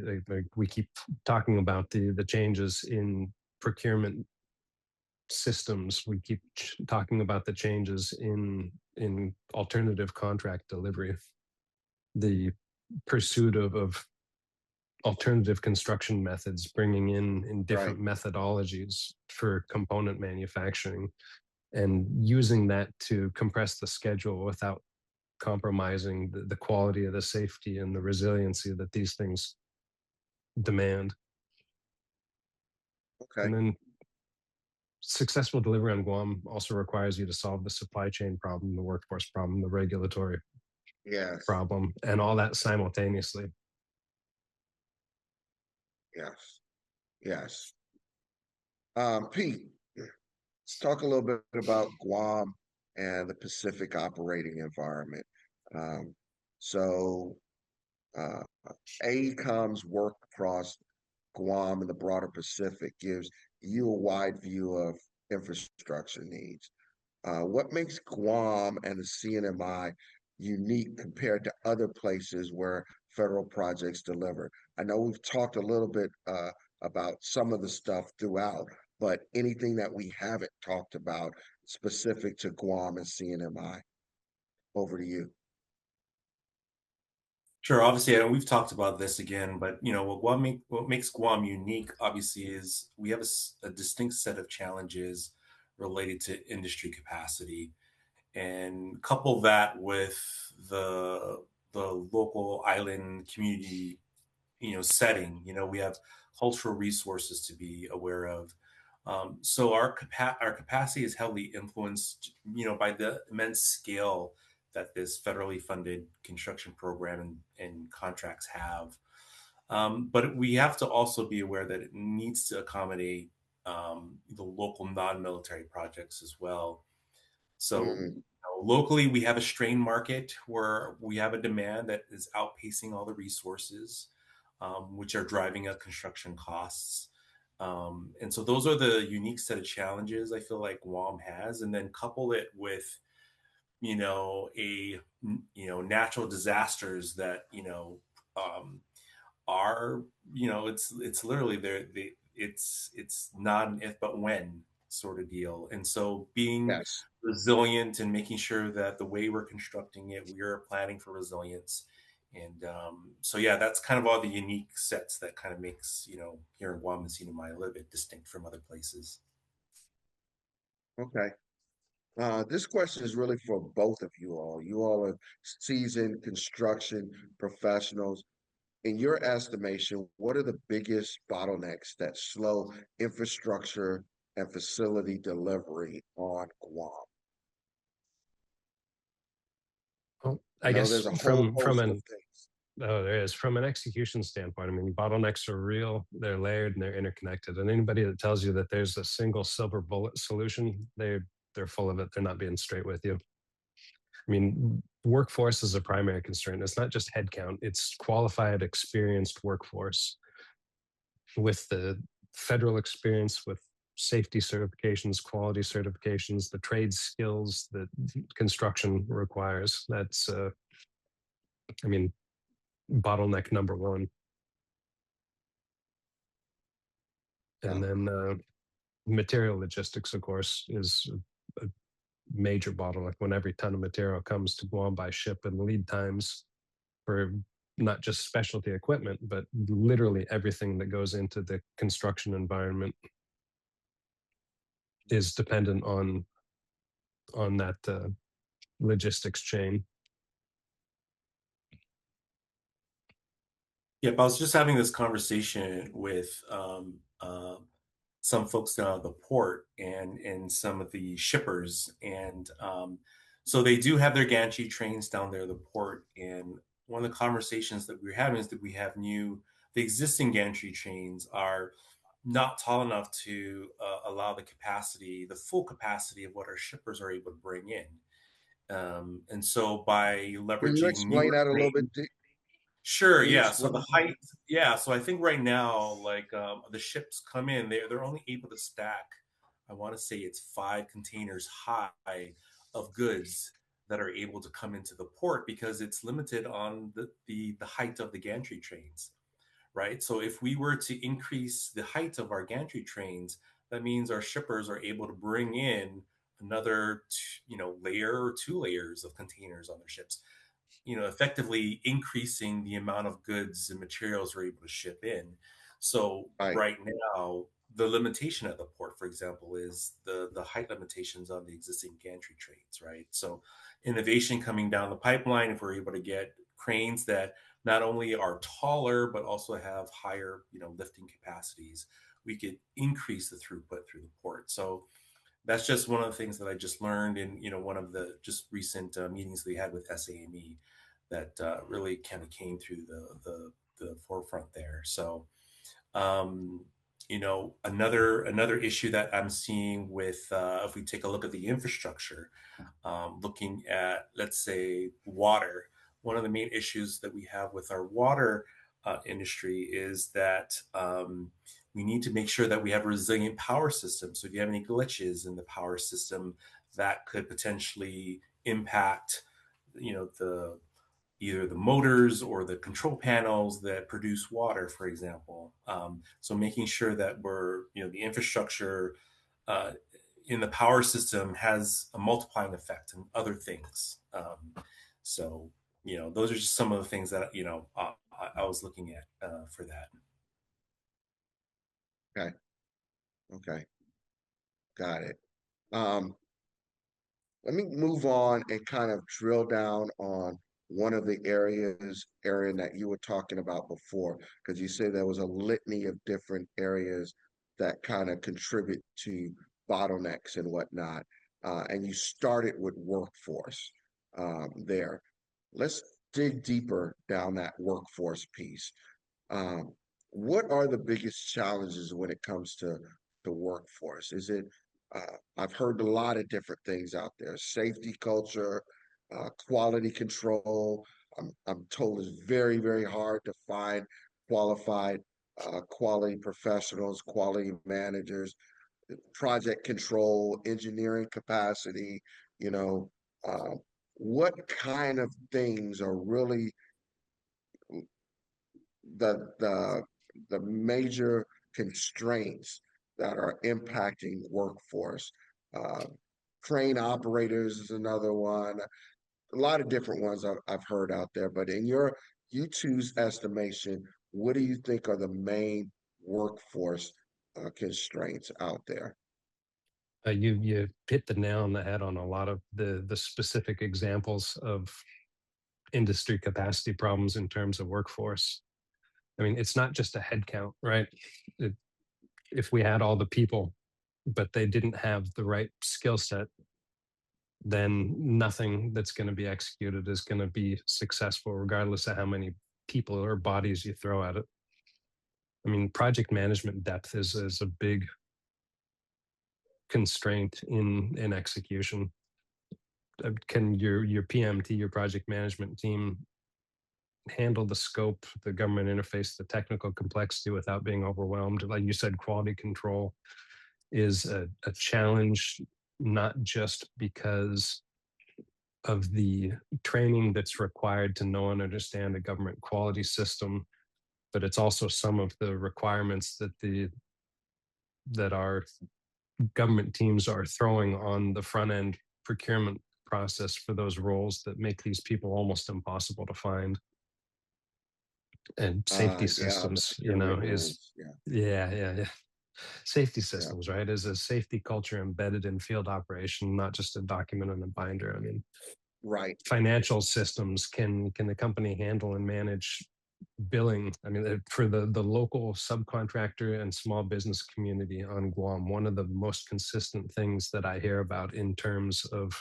keep talking about the changes in procurement systems. We keep talking about the changes in alternative contract delivery, the pursuit of alternative construction methods, bringing in different methodologies for component manufacturing, and using that to compress the schedule without compromising the quality of the safety and the resiliency that these things demand. And then successful delivery on Guam also requires you to solve the supply chain problem, the workforce problem, the regulatory problem, and all that simultaneously. Yes. Yes. Pete, let's talk a little bit about Guam and the Pacific operating environment. Um, so uh, AECOM's work across Guam and the broader Pacific gives you a wide view of infrastructure needs. What makes Guam and the CNMI unique compared to other places where federal projects deliver? I know we've talked a little bit about some of the stuff throughout, but anything that we haven't talked about specific to Guam and CNMI? Over to you. Sure. Obviously, we've talked about this again, but what makes Guam unique, obviously, is we have a distinct set of challenges related to industry capacity, and couple that with the the local island community, setting. We have cultural resources to be aware of. So our capacity is heavily influenced, by the immense scale that this federally funded construction program and contracts have. But we have to also be aware that it needs to accommodate the local non-military projects as well. So, Mm, locally, we have a strained market where we have a demand that is outpacing all the resources, which are driving up construction costs. And so, those are the unique set of challenges I feel like Guam has, and then couple it with natural disasters that um, are it's literally it's not an if but when sort of deal. And so being yes. resilient and making sure that the way we're constructing it, we are planning for resilience. And so yeah, that's kind of all the unique sets that kind of makes here in Guam and Sinai a little bit distinct from other places. Okay. This question is really for both of you all. You all are seasoned construction professionals. In your estimation, what are the biggest bottlenecks that slow infrastructure and facility delivery on Guam? Well, I I know guess there's a whole from host of an things. oh, there is from an execution standpoint. I mean, bottlenecks are real. They're layered and they're interconnected. And anybody that tells you that there's a single silver bullet solution, they're full of it. They're not being straight with you. I mean, workforce is a primary constraint. It's not just headcount, it's qualified, experienced workforce with the federal experience, with safety certifications, quality certifications, the trade skills that construction requires. That's, I mean, bottleneck number one. Yeah. And then material logistics, of course, is a major bottleneck when every ton of material comes to Guam by ship, and lead times for not just specialty equipment, but literally everything that goes into the construction environment is dependent on that logistics chain. Yep, I was just having this conversation with some folks down at the port and some of the shippers, and so they do have their gantry trains down there at the port. And one of the conversations that we were having is that the existing gantry trains are not tall enough to allow the full capacity of what our shippers are able to bring in. And so by Can you leveraging explain newer that a little bit? trains. Sure, Can you yeah. So explain? the height, yeah. So I think right now, like the ships come in, they're only able to stack. I want to say it's 5 containers high of goods that are able to come into the port because it's limited on the height of the gantry trains, right? So if we were to increase the height of our gantry trains, that means our shippers are able to bring in another, layer or 2 layers of containers on their ships, effectively increasing the amount of goods and materials we're able to ship in. So Right. right now, the limitation at the port, for example, is the height limitations on the existing gantry trains, right? So innovation coming down the pipeline, if we're able to get cranes that not only are taller but also have higher, lifting capacities, we could increase the throughput through the port. So that's just one of the things that I just learned in one of the just recent meetings we had with S.A.M.E. that really kind of came through the forefront there. So Another issue that I'm seeing with if we take a look at the infrastructure, looking at, let's say, water. One of the main issues that we have with our water industry is that we need to make sure that we have a resilient power system. So if you have any glitches in the power system, that could potentially impact, the either the motors or the control panels that produce water, for example. So making sure that the infrastructure in the power system has a multiplying effect and other things. Those are just some of the things that, I was looking at for that. Okay. Okay. Got it. Let me move on and kind of drill down on one of the area that you were talking about before, because you said there was a litany of different areas that kind of contribute to bottlenecks and whatnot. And you started with workforce there. Let's dig deeper down that workforce piece. What are the biggest challenges when it comes to the workforce? Is it I've heard a lot of different things out there: safety culture, quality control. I'm told it's very, very hard to find qualified quality professionals, quality managers, project control, engineering capacity. You know, uh, what kind of things are really the the major constraints that are impacting workforce? Uh, Crane operators is another one. A lot of different ones I've heard out there, but in you two's estimation, what do you think are the main workforce constraints out there? You hit the nail on the head on a lot of the specific examples of industry capacity problems in terms of workforce. I mean, it's not just a head count, right? If we had all the people, but they didn't have the right skill set, then nothing that's going to be executed is going to be successful, regardless of how many people or bodies you throw at it. I mean, project management depth is a big constraint in execution. Can your PMT, your project management team, handle the scope, the government interface, the technical complexity without being overwhelmed? Like you said, quality control is a challenge, not just because of the training that's required to know and understand a government quality system, but it's also some of the requirements that our government teams are throwing on the front end procurement process for those roles that make these people almost impossible to find. And safety Yeah, the systems, procurement is rules. Yeah, yeah. Safety yeah, systems, right? Is a safety culture embedded in field operation, not just a document and a binder. I mean, right. financial systems, can the company handle and manage billing? I mean, for the local subcontractor and small business community on Guam, one of the most consistent things that I hear about in terms of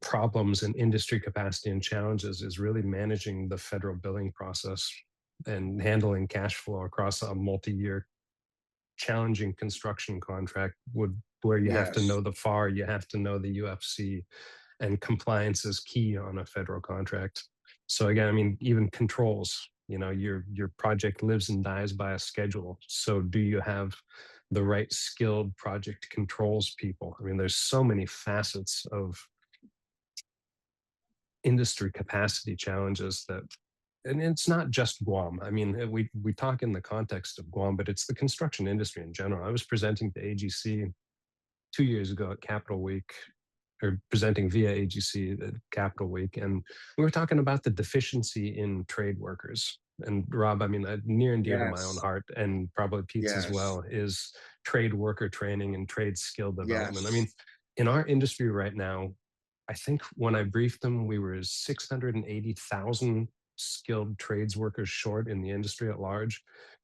problems in industry capacity and challenges is really managing the federal billing process and handling cash flow across a multi-year challenging construction contract where you have to Yes. know the FAR, you have to know the UFC, and compliance is key on a federal contract. So again, I mean, even controls, your project lives and dies by a schedule. So do you have the right skilled project controls people? I mean, there's so many facets of industry capacity challenges and it's not just Guam. I mean, we talk in the context of Guam, but it's the construction industry in general. I was presenting to AGC 2 years ago at Capital Week, or presenting via AGC at Capital Week, and we were talking about the deficiency in trade workers. And Rob, I mean, near and dear to my own Yes. heart, and probably Pete's as Yes. well, is trade worker training and trade skill development. I mean, Yes. in our industry right now, I think when I briefed them, we were 680,000 skilled trades workers short in the industry at large,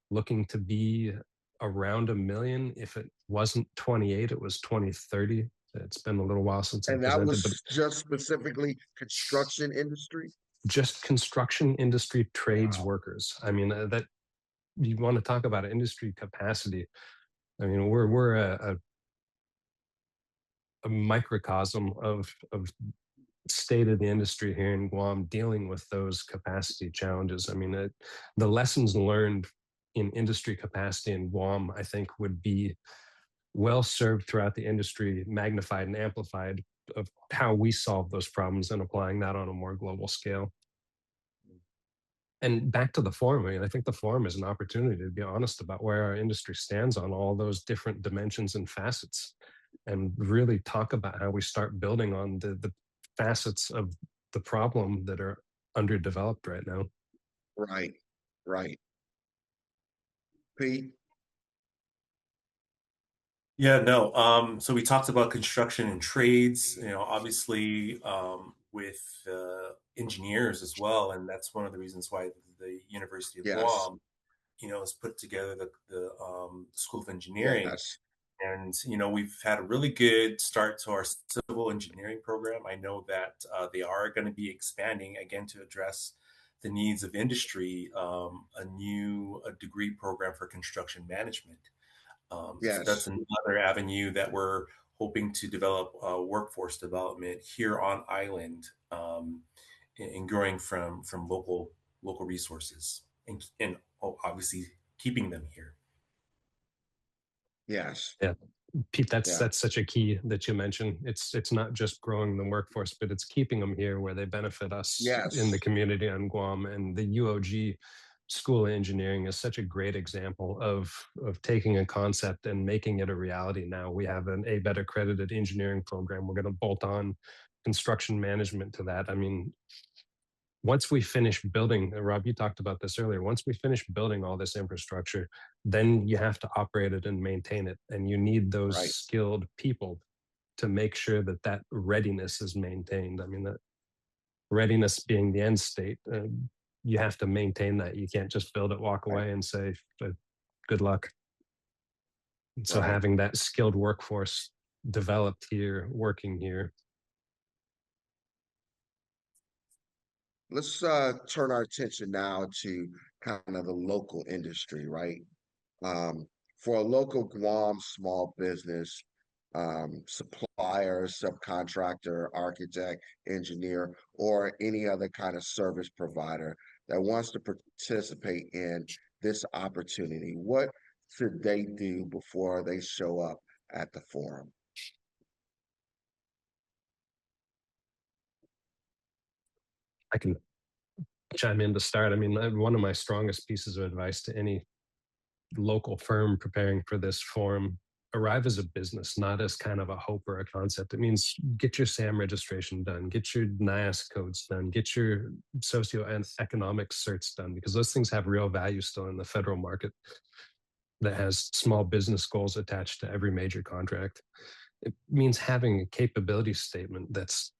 looking to be around 1 million. If it wasn't 28, it was 2030. It's been a little while since I And that presented, but was just specifically construction industry. just construction industry trades Wow. workers. I mean, that you want to talk about industry capacity. I mean, we're a microcosm of state of the industry here in Guam dealing with those capacity challenges. I mean, the lessons learned in industry capacity in Guam, I think, would be well served throughout the industry, magnified and amplified of how we solve those problems and applying that on a more global scale. And back to the forum, I mean, I think the forum is an opportunity to be honest about where our industry stands on all those different dimensions and facets, and really talk about how we start building on the facets of the problem that are underdeveloped right now. Right, right. Pete? Yeah, no. So we talked about construction and trades, obviously with engineers as well. And that's one of the reasons why the University of Yes, Guam, has put together the School of Engineering. yes, And, we've had a really good start to our civil engineering program. I know that they are going to be expanding again to address the needs of industry, a new degree program for construction management. So that's yes, another avenue that we're hoping to develop workforce development here on island, and growing from local resources, and obviously keeping them here. yes, Yeah, Pete, that's yeah, such a key that you mentioned. It's not just growing the workforce, but it's keeping them here where they benefit us in the yes, community on Guam. And the UOG School of Engineering is such a great example of taking a concept and making it a reality. Now we have an ABET accredited engineering program. We're going to bolt on construction management to that. I mean, once we finish building, Rob, you talked about this earlier, once we finish building all this infrastructure, then you have to operate it and maintain it. And you need those right, skilled people to make sure that that readiness is maintained. I mean, that readiness being the end state, you have to maintain that. You can't just build it, walk right, away and say, good luck. So right. having that skilled workforce developed here, working here. Let's turn our attention now to kind of the local industry, right? For a local Guam small business, supplier, subcontractor, architect, engineer, or any other kind of service provider that wants to participate in this opportunity, what should they do before they show up at the forum? I can chime in to start. I mean, one of my strongest pieces of advice to any local firm preparing for this forum: arrive as a business, not as kind of a hope or a concept. It means get your SAM registration done, get your NIAS codes done, get your socioeconomic certs done, because those things have real value still in the federal market that has small business goals attached to every major contract. It means having a capability statement that's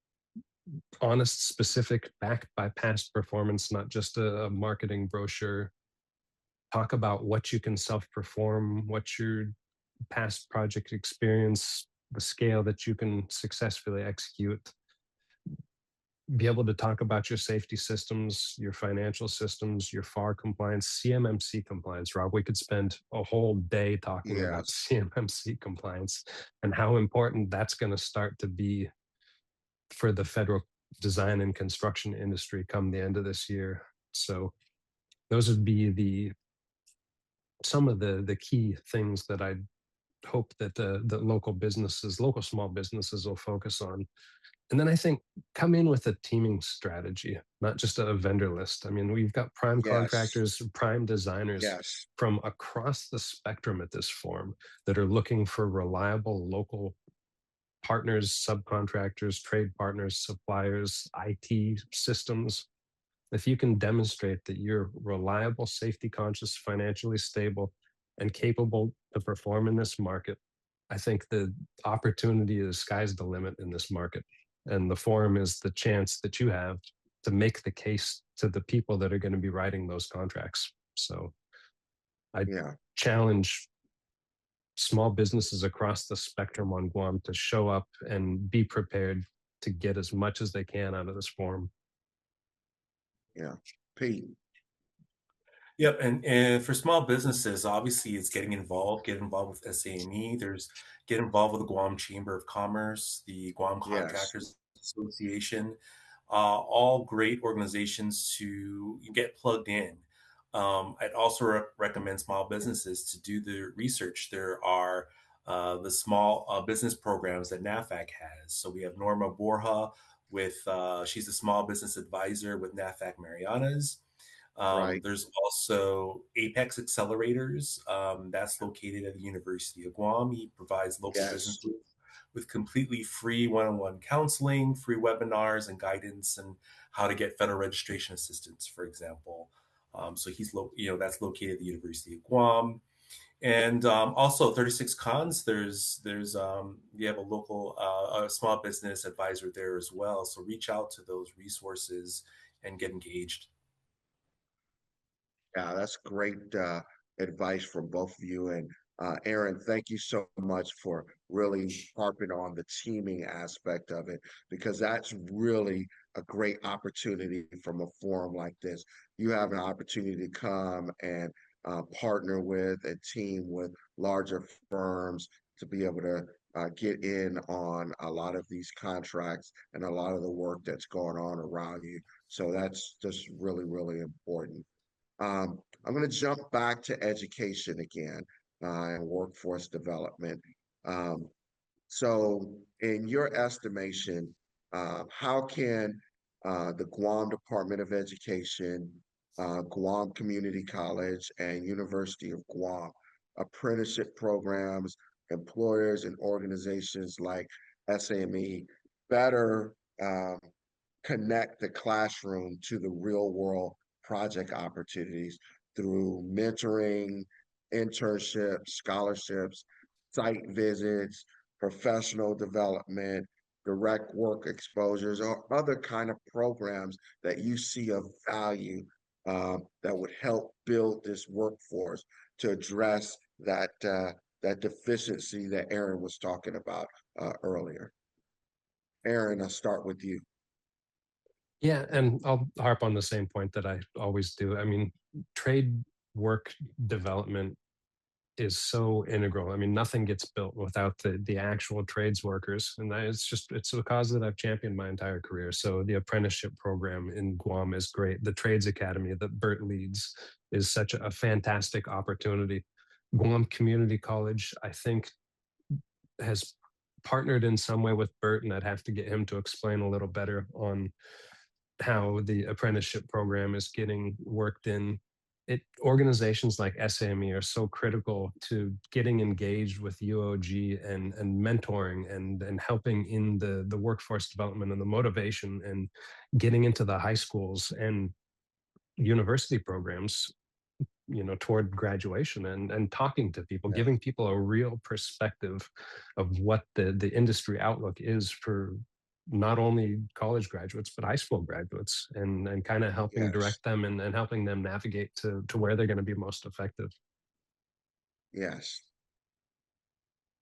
honest, specific, backed by past performance, not just a marketing brochure. Talk about what you can self-perform, what your past project experience, the scale that you can successfully execute. Be able to talk about your safety systems, your financial systems, your FAR compliance, CMMC compliance. Rob, we could spend a whole day talking about Yes, CMMC compliance and how important that's going to start to be for the federal design and construction industry come the end of this year. So those would be some of the key things that I hope that the local businesses, local small businesses will focus on. And then I think come in with a teaming strategy, not just a vendor list. I mean, we've got prime yes, contractors, prime designers yes, from across the spectrum at this forum that are looking for reliable local partners, subcontractors, trade partners, suppliers, IT systems. If you can demonstrate that you're reliable, safety conscious, financially stable, and capable to perform in this market, I think the opportunity is sky's the limit in this market. And the forum is the chance that you have to make the case to the people that are going to be writing those contracts. So I yeah, challenge small businesses across the spectrum on Guam to show up and be prepared to get as much as they can out of this forum. yeah. Pete, Yep, and for small businesses, obviously, it's get involved with SAME. There's get involved with the Guam Chamber of Commerce, the Guam Yes, Contractors Association, all great organizations to get plugged in. I'd also recommend small businesses to do the research. There are the small business programs that NAVFAC has. So we have Norma Borja with she's a small business advisor with NAVFAC Marianas. right. There's also Apex Accelerators. That's located at the University of Guam. He provides local Yes. businesses with completely free one-on-one counseling, free webinars and guidance, and how to get federal registration assistance, for example. So that's located at the University of Guam. And also 36 Cons, you have a local a small business advisor there as well. So reach out to those resources and get engaged. Yeah, that's great advice from both of you. And Aaron, thank you so much for really harping on the teaming aspect of it, because that's really a great opportunity from a forum like this. You have an opportunity to come and partner with and team with larger firms to be able to get in on a lot of these contracts and a lot of the work that's going on around you. So that's just really, really important. I'm going to jump back to education again and workforce development. Um, so, in your estimation, how can the Guam Department of Education, Guam Community College, and University of Guam apprenticeship programs, employers, and organizations like SAME better connect the classroom to the real world project opportunities through mentoring, internships, scholarships, site visits, professional development, direct work exposures, or other kind of programs that you see of value that would help build this workforce to address that deficiency that Aaron was talking about earlier. Aaron, I'll start with you. Yeah, and I'll harp on the same point that I always do. I mean, trade work development is so integral. I mean, nothing gets built without the actual trades workers, and it's a cause that I've championed my entire career. So the apprenticeship program in Guam is great. The Trades Academy that Bert leads is such a fantastic opportunity. Guam Community College, I think, has partnered in some way with Bert, and I'd have to get him to explain a little better on how the apprenticeship program is getting worked in. Organizations like SAME are so critical to getting engaged with UOG and mentoring and helping in the workforce development and the motivation and getting into the high schools and university programs, toward graduation and talking to people, Yeah. giving people a real perspective of what the industry outlook is for not only college graduates but high school graduates, and kind of helping Yes. direct them and helping them navigate to where they're going to be most effective. Yes.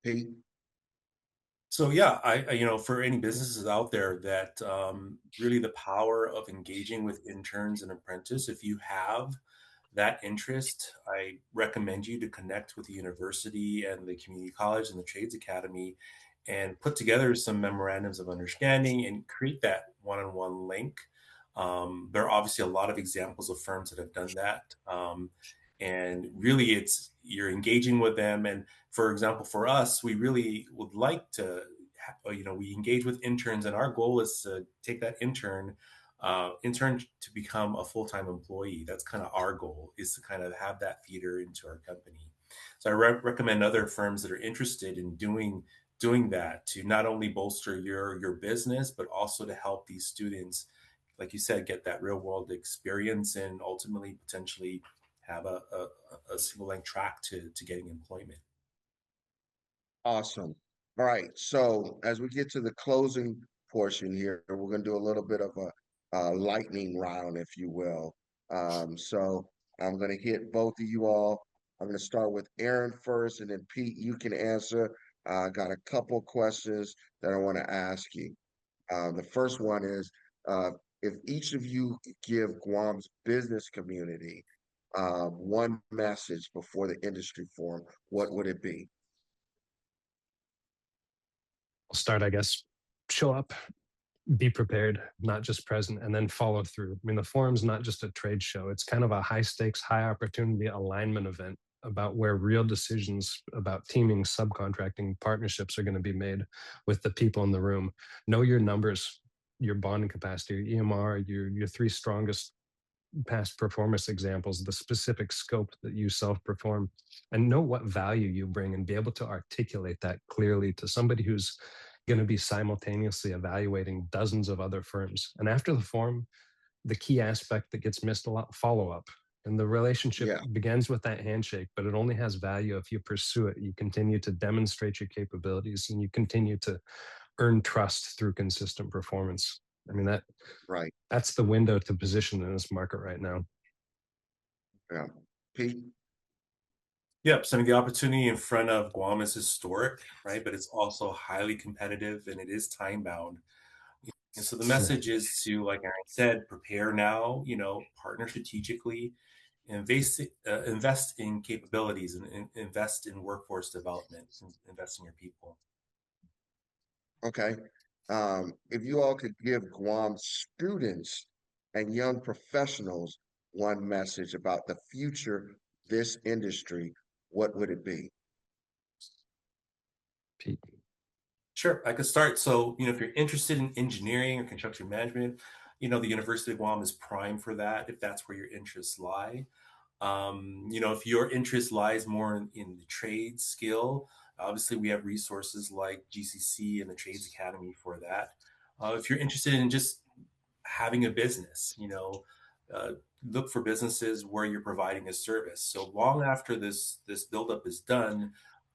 Pete? So yeah, for any businesses out there that really the power of engaging with interns and apprentices, if you have that interest, I recommend you to connect with the university and the community college and the trades academy and put together some memorandums of understanding and create that one-on-one link. There are obviously a lot of examples of firms that have done that. And really you're engaging with them. And for example, for us, we really would like to, we engage with interns, and our goal is to take that intern to become a full-time employee. That's kind of our goal, is to kind of have that feeder into our company. So I recommend other firms that are interested in doing that to not only bolster your business, but also to help these students, like you said, get that real world experience and ultimately potentially have a single length track to getting employment. Awesome. All right. So as we get to the closing portion here, we're going to do a little bit of a lightning round, if you will. So I'm going to hit both of you all. I'm going to start with Aaron first, and then Pete, you can answer. I got a couple questions that I want to ask you. The first one is, if each of you could give Guam's business community one message before the industry forum, what would it be? I'll start, I guess, show up, be prepared, not just present, and then follow through. I mean, the forum's not just a trade show. It's kind of a high stakes, high opportunity alignment event about where real decisions about teaming, subcontracting, partnerships are going to be made with the people in the room. Know your numbers, your bonding capacity, your EMR, your three strongest past performance examples, the specific scope that you self-perform, and know what value you bring and be able to articulate that clearly to somebody who's going to be simultaneously evaluating dozens of other firms. And after the forum, the key aspect that gets missed a lot, follow-up. And the relationship begins with that handshake, but it only has value if you pursue it. You continue to demonstrate your capabilities and you continue to earn trust through consistent performance. I mean, that's the window to position in this market right now. Yeah. Pete? Yep. So I mean, the opportunity in front of Guam is historic, right? But it's also highly competitive and it is time bound. And so the message is to, like Aaron said, prepare now, partner strategically, invest in capabilities and invest in workforce development, invest in your people. Okay. If you all could give Guam students and young professionals one message about the future of this industry, what would it be? Pete. Sure, I could start. So, if you're interested in engineering or construction management, the University of Guam is prime for that if that's where your interests lie. If your interest lies more in the trade skill, obviously we have resources like GCC and the Trades Academy for that. If you're interested in just having a business, look for businesses where you're providing a service. So long after this buildup is done,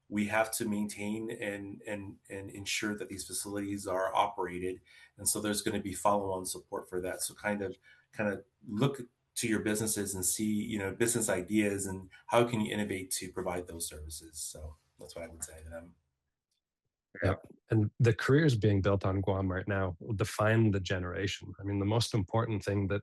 we have to maintain and ensure that these facilities are operated, and so there's going to be follow-on support for that. So kind of look to your businesses and see business ideas and how can you innovate to provide those services. So that's what I would say to them. Yeah. And the careers being built on Guam right now will define the generation. I mean, the most important thing that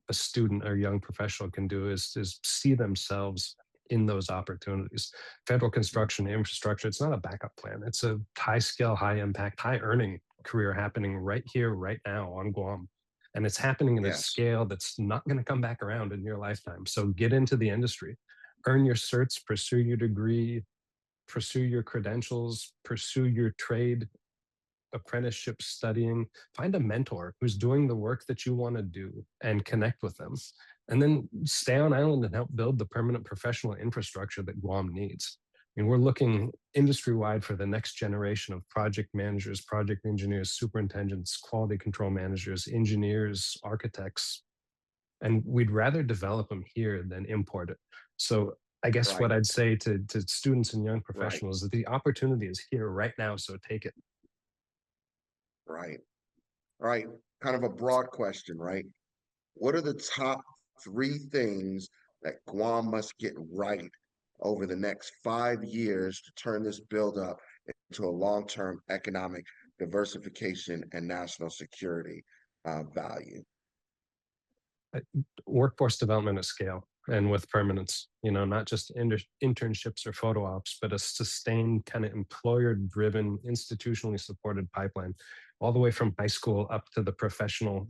a student or young professional can do is see themselves in those opportunities. Federal construction infrastructure, it's not a backup plan. It's a high skill, high impact, high earning career happening right here, right now on Guam. And it's happening at a scale that's not going to come back around in your lifetime. So get into the industry, earn your certs, pursue your degree, pursue your credentials, pursue your trade, apprenticeship studying, find a mentor who's doing the work that you want to do and connect with them. And then stay on island and help build the permanent professional infrastructure that Guam needs. I mean, we're looking industry-wide for the next generation of project managers, project engineers, superintendents, quality control managers, engineers, architects, and we'd rather develop them here than import it. So I guess what I'd say to students and young professionals is the opportunity is here right now, so take it. Right. All right. Kind of a broad question, right? What are the top 3 things that Guam must get right over the next 5 years to turn this buildup into a long-term economic diversification and national security value? Workforce development at scale and with permanence, not just internships or photo ops, but a sustained kind of employer-driven, institutionally supported pipeline, all the way from high school up to the professional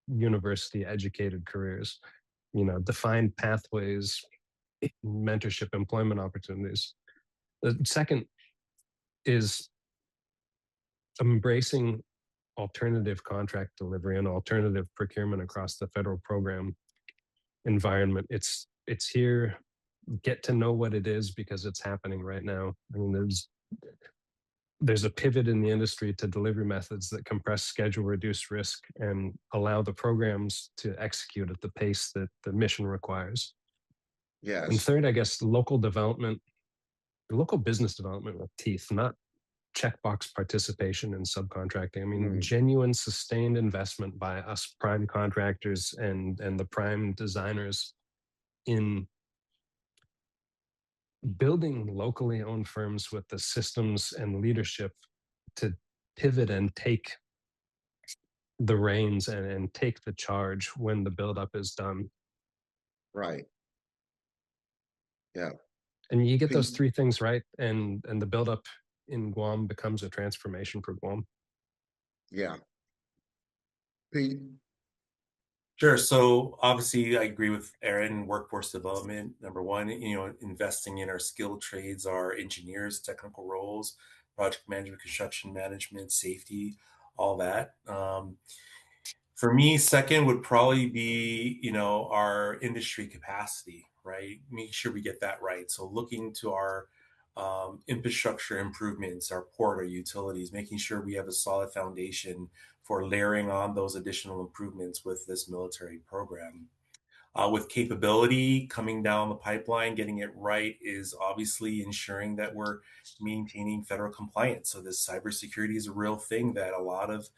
university-educated careers. Defined pathways, mentorship, employment opportunities. The second is embracing alternative contract delivery and alternative procurement across the federal program environment. It's here. Get to know what it is because it's happening right now. I mean, there's a pivot in the industry to delivery methods that compress schedule, reduce risk, and allow the programs to execute at the pace that the mission requires. Yes. And third, I guess, local development, local business development with teeth, not checkbox participation in subcontracting. I mean, genuine sustained investment by us prime contractors and the prime designers in building locally owned firms with the systems and leadership to pivot and take the reins and take the charge when the buildup is done. Right. Yeah. And you get those Pete. three things right, and the buildup in Guam becomes a transformation for Guam. Yeah. Pete. Sure. So obviously, I agree with Aaron. Workforce development, number one. Investing in our skilled trades, our engineers, technical roles, project management, construction management, safety, all that. For me, second would probably be, our industry capacity, right? Make sure we get that right. So looking to our infrastructure improvements, our port, our utilities, making sure we have a solid foundation for layering on those additional improvements with this military program. With capability coming down the pipeline, getting it right is obviously ensuring that we're maintaining federal compliance. So this cybersecurity is a real thing that a lot of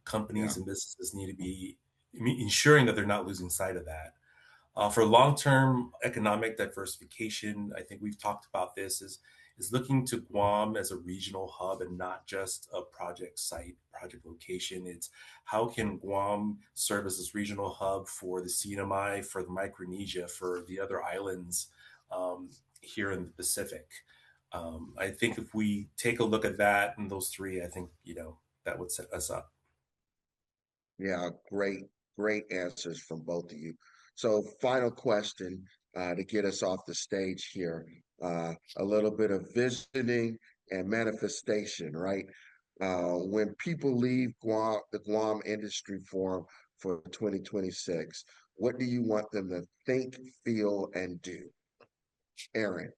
Yeah. companies and businesses need to be ensuring that they're not losing sight of that. For long-term economic diversification, I think we've talked about this, is looking to Guam as a regional hub and not just a project site, project location. It's how can Guam serve as this regional hub for the CNMI, for the Micronesia, for the other islands here in the Pacific. I think if we take a look at that and those three, I think, that would set us up. Yeah, great answers from both of you. So, final question to get us off the stage here. A little bit of visioning and manifestation, right? When people leave Guam, the Guam Industry Forum for 2026, what do you want them to think, feel, and do? Aaron.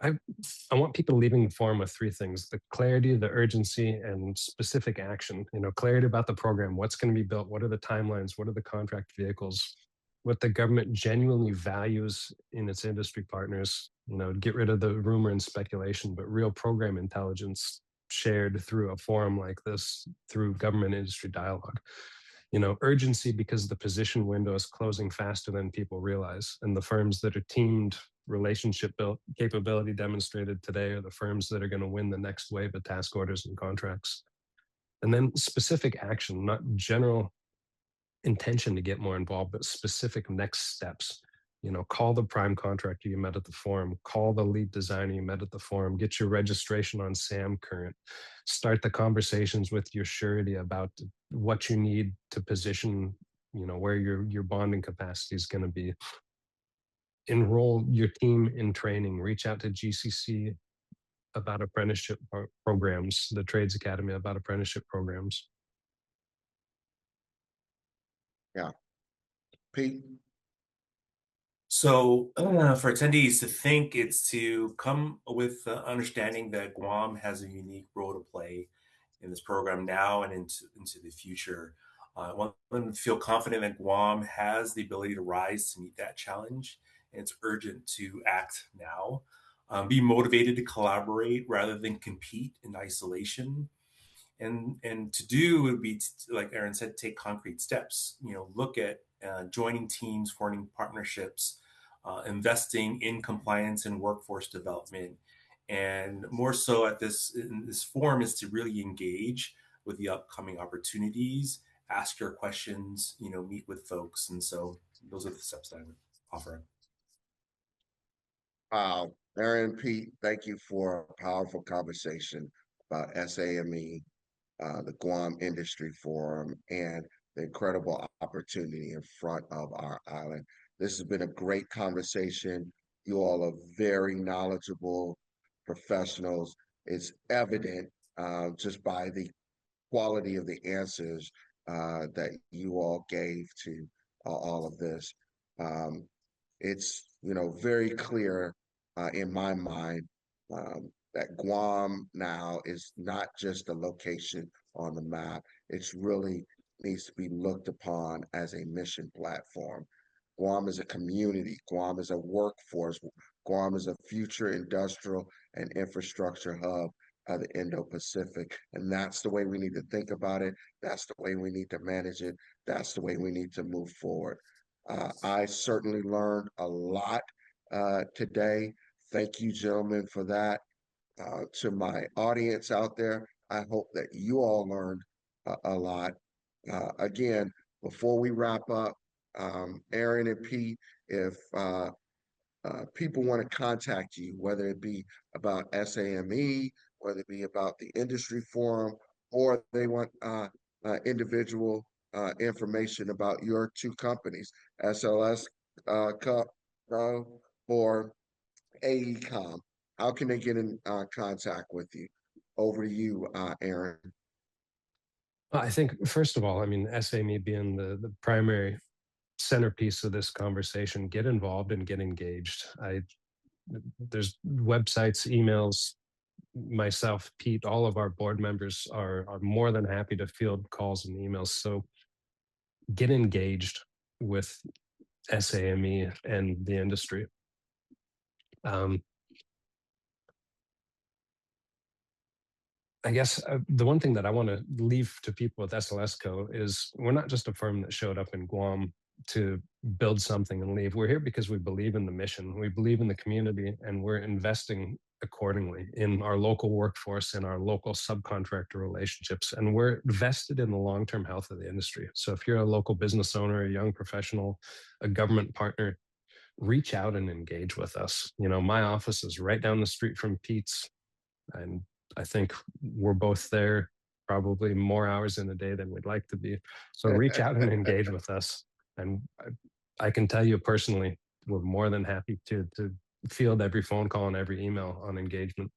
I I want people leaving the forum with three things: the clarity, the urgency, and specific action. Clarity about the program, what's going to be built, what are the timelines, what are the contract vehicles, what the government genuinely values in its industry partners. Get rid of the rumor and speculation, but real program intelligence shared through a forum like this, through government industry dialogue. Urgency because the position window is closing faster than people realize, and the firms that are teamed, relationship built, capability demonstrated today are the firms that are going to win the next wave of task orders and contracts. And then specific action, not general intention to get more involved, but specific next steps. Call the prime contractor you met at the forum, call the lead designer you met at the forum, get your registration on SAME current, start the conversations with your surety about what you need to position, where your bonding capacity is going to be. Enroll your team in training, reach out to GCC about apprenticeship programs, the Trades Academy about apprenticeship programs. Yeah. Pete. So for attendees to think, it's to come with understanding that Guam has a unique role to play in this program now and into the future. I want them to feel confident that Guam has the ability to rise to meet that challenge, and it's urgent to act now. Be motivated to collaborate rather than compete in isolation. And to do would be, like Aaron said, take concrete steps. Look at joining teams, forming partnerships, investing in compliance and workforce development, and more so in this forum is to really engage with the upcoming opportunities, ask your questions, meet with folks, and so those are the steps that I would offer. Wow. Aaron and Pete, thank you for a powerful conversation about SAME, the Guam Industry Forum, and the incredible opportunity in front of our island. This has been a great conversation. You all are very knowledgeable professionals. It's evident just by the quality of the answers that you all gave to all of this. Um, it's very clear in my mind that Guam now is not just a location on the map. It's really needs to be looked upon as a mission platform. Guam is a community. Guam is a workforce. Guam is a future industrial and infrastructure hub of the Indo-Pacific. And that's the way we need to think about it. That's the way we need to manage it. That's the way we need to move forward. I certainly learned a lot today. Thank you, gentlemen, for that. To my audience out there, I hope that you all learned a lot. Again, before we wrap up, Aaron and Pete, if people want to contact you, whether it be about SAME, whether it be about the industry forum, or they want individual information about your two companies, SLSCO or AECOM, how can they get in contact with you? Over to you, Aaron. I think, first of all, I mean, SAME being the primary centerpiece of this conversation, get involved and get engaged. There's websites, emails, myself, Pete, all of our board members are more than happy to field calls and emails. So get engaged with SAME and the industry. I guess the one thing that I want to leave to people with SLSCO is we're not just a firm that showed up in Guam to build something and leave. We're here because we believe in the mission, we believe in the community, and we're investing accordingly in our local workforce and our local subcontractor relationships. And we're vested in the long-term health of the industry. So if you're a local business owner, a young professional, a government partner, reach out and engage with us. You know, my office is right down the street from Pete's, and I think we're both there probably more hours in a day than we'd like to be. So reach out and engage with us. And I can tell you personally, we're more than happy to field every phone call and every email on engagement.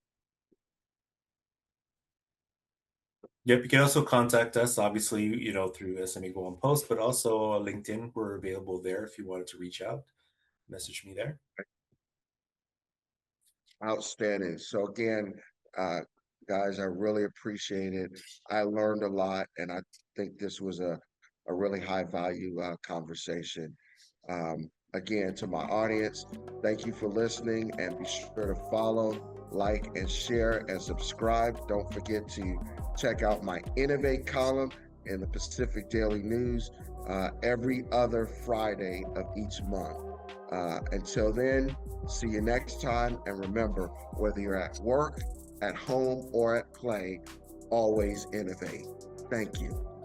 Yep, you can also contact us, obviously, you know, through SAME Guam Post, but also LinkedIn. We're available there if you wanted to reach out. Message me there. Outstanding. So again, guys, I really appreciate it. I learned a lot, and I think this was a really high value conversation. Again, to my audience, thank you for listening, and be sure to follow, like, and share, and subscribe. Don't forget to check out my Innovate column in the Pacific Daily News every other Friday of each month. Until then, see you next time. And remember, whether you're at work, at home, or at play, always innovate. Thank you.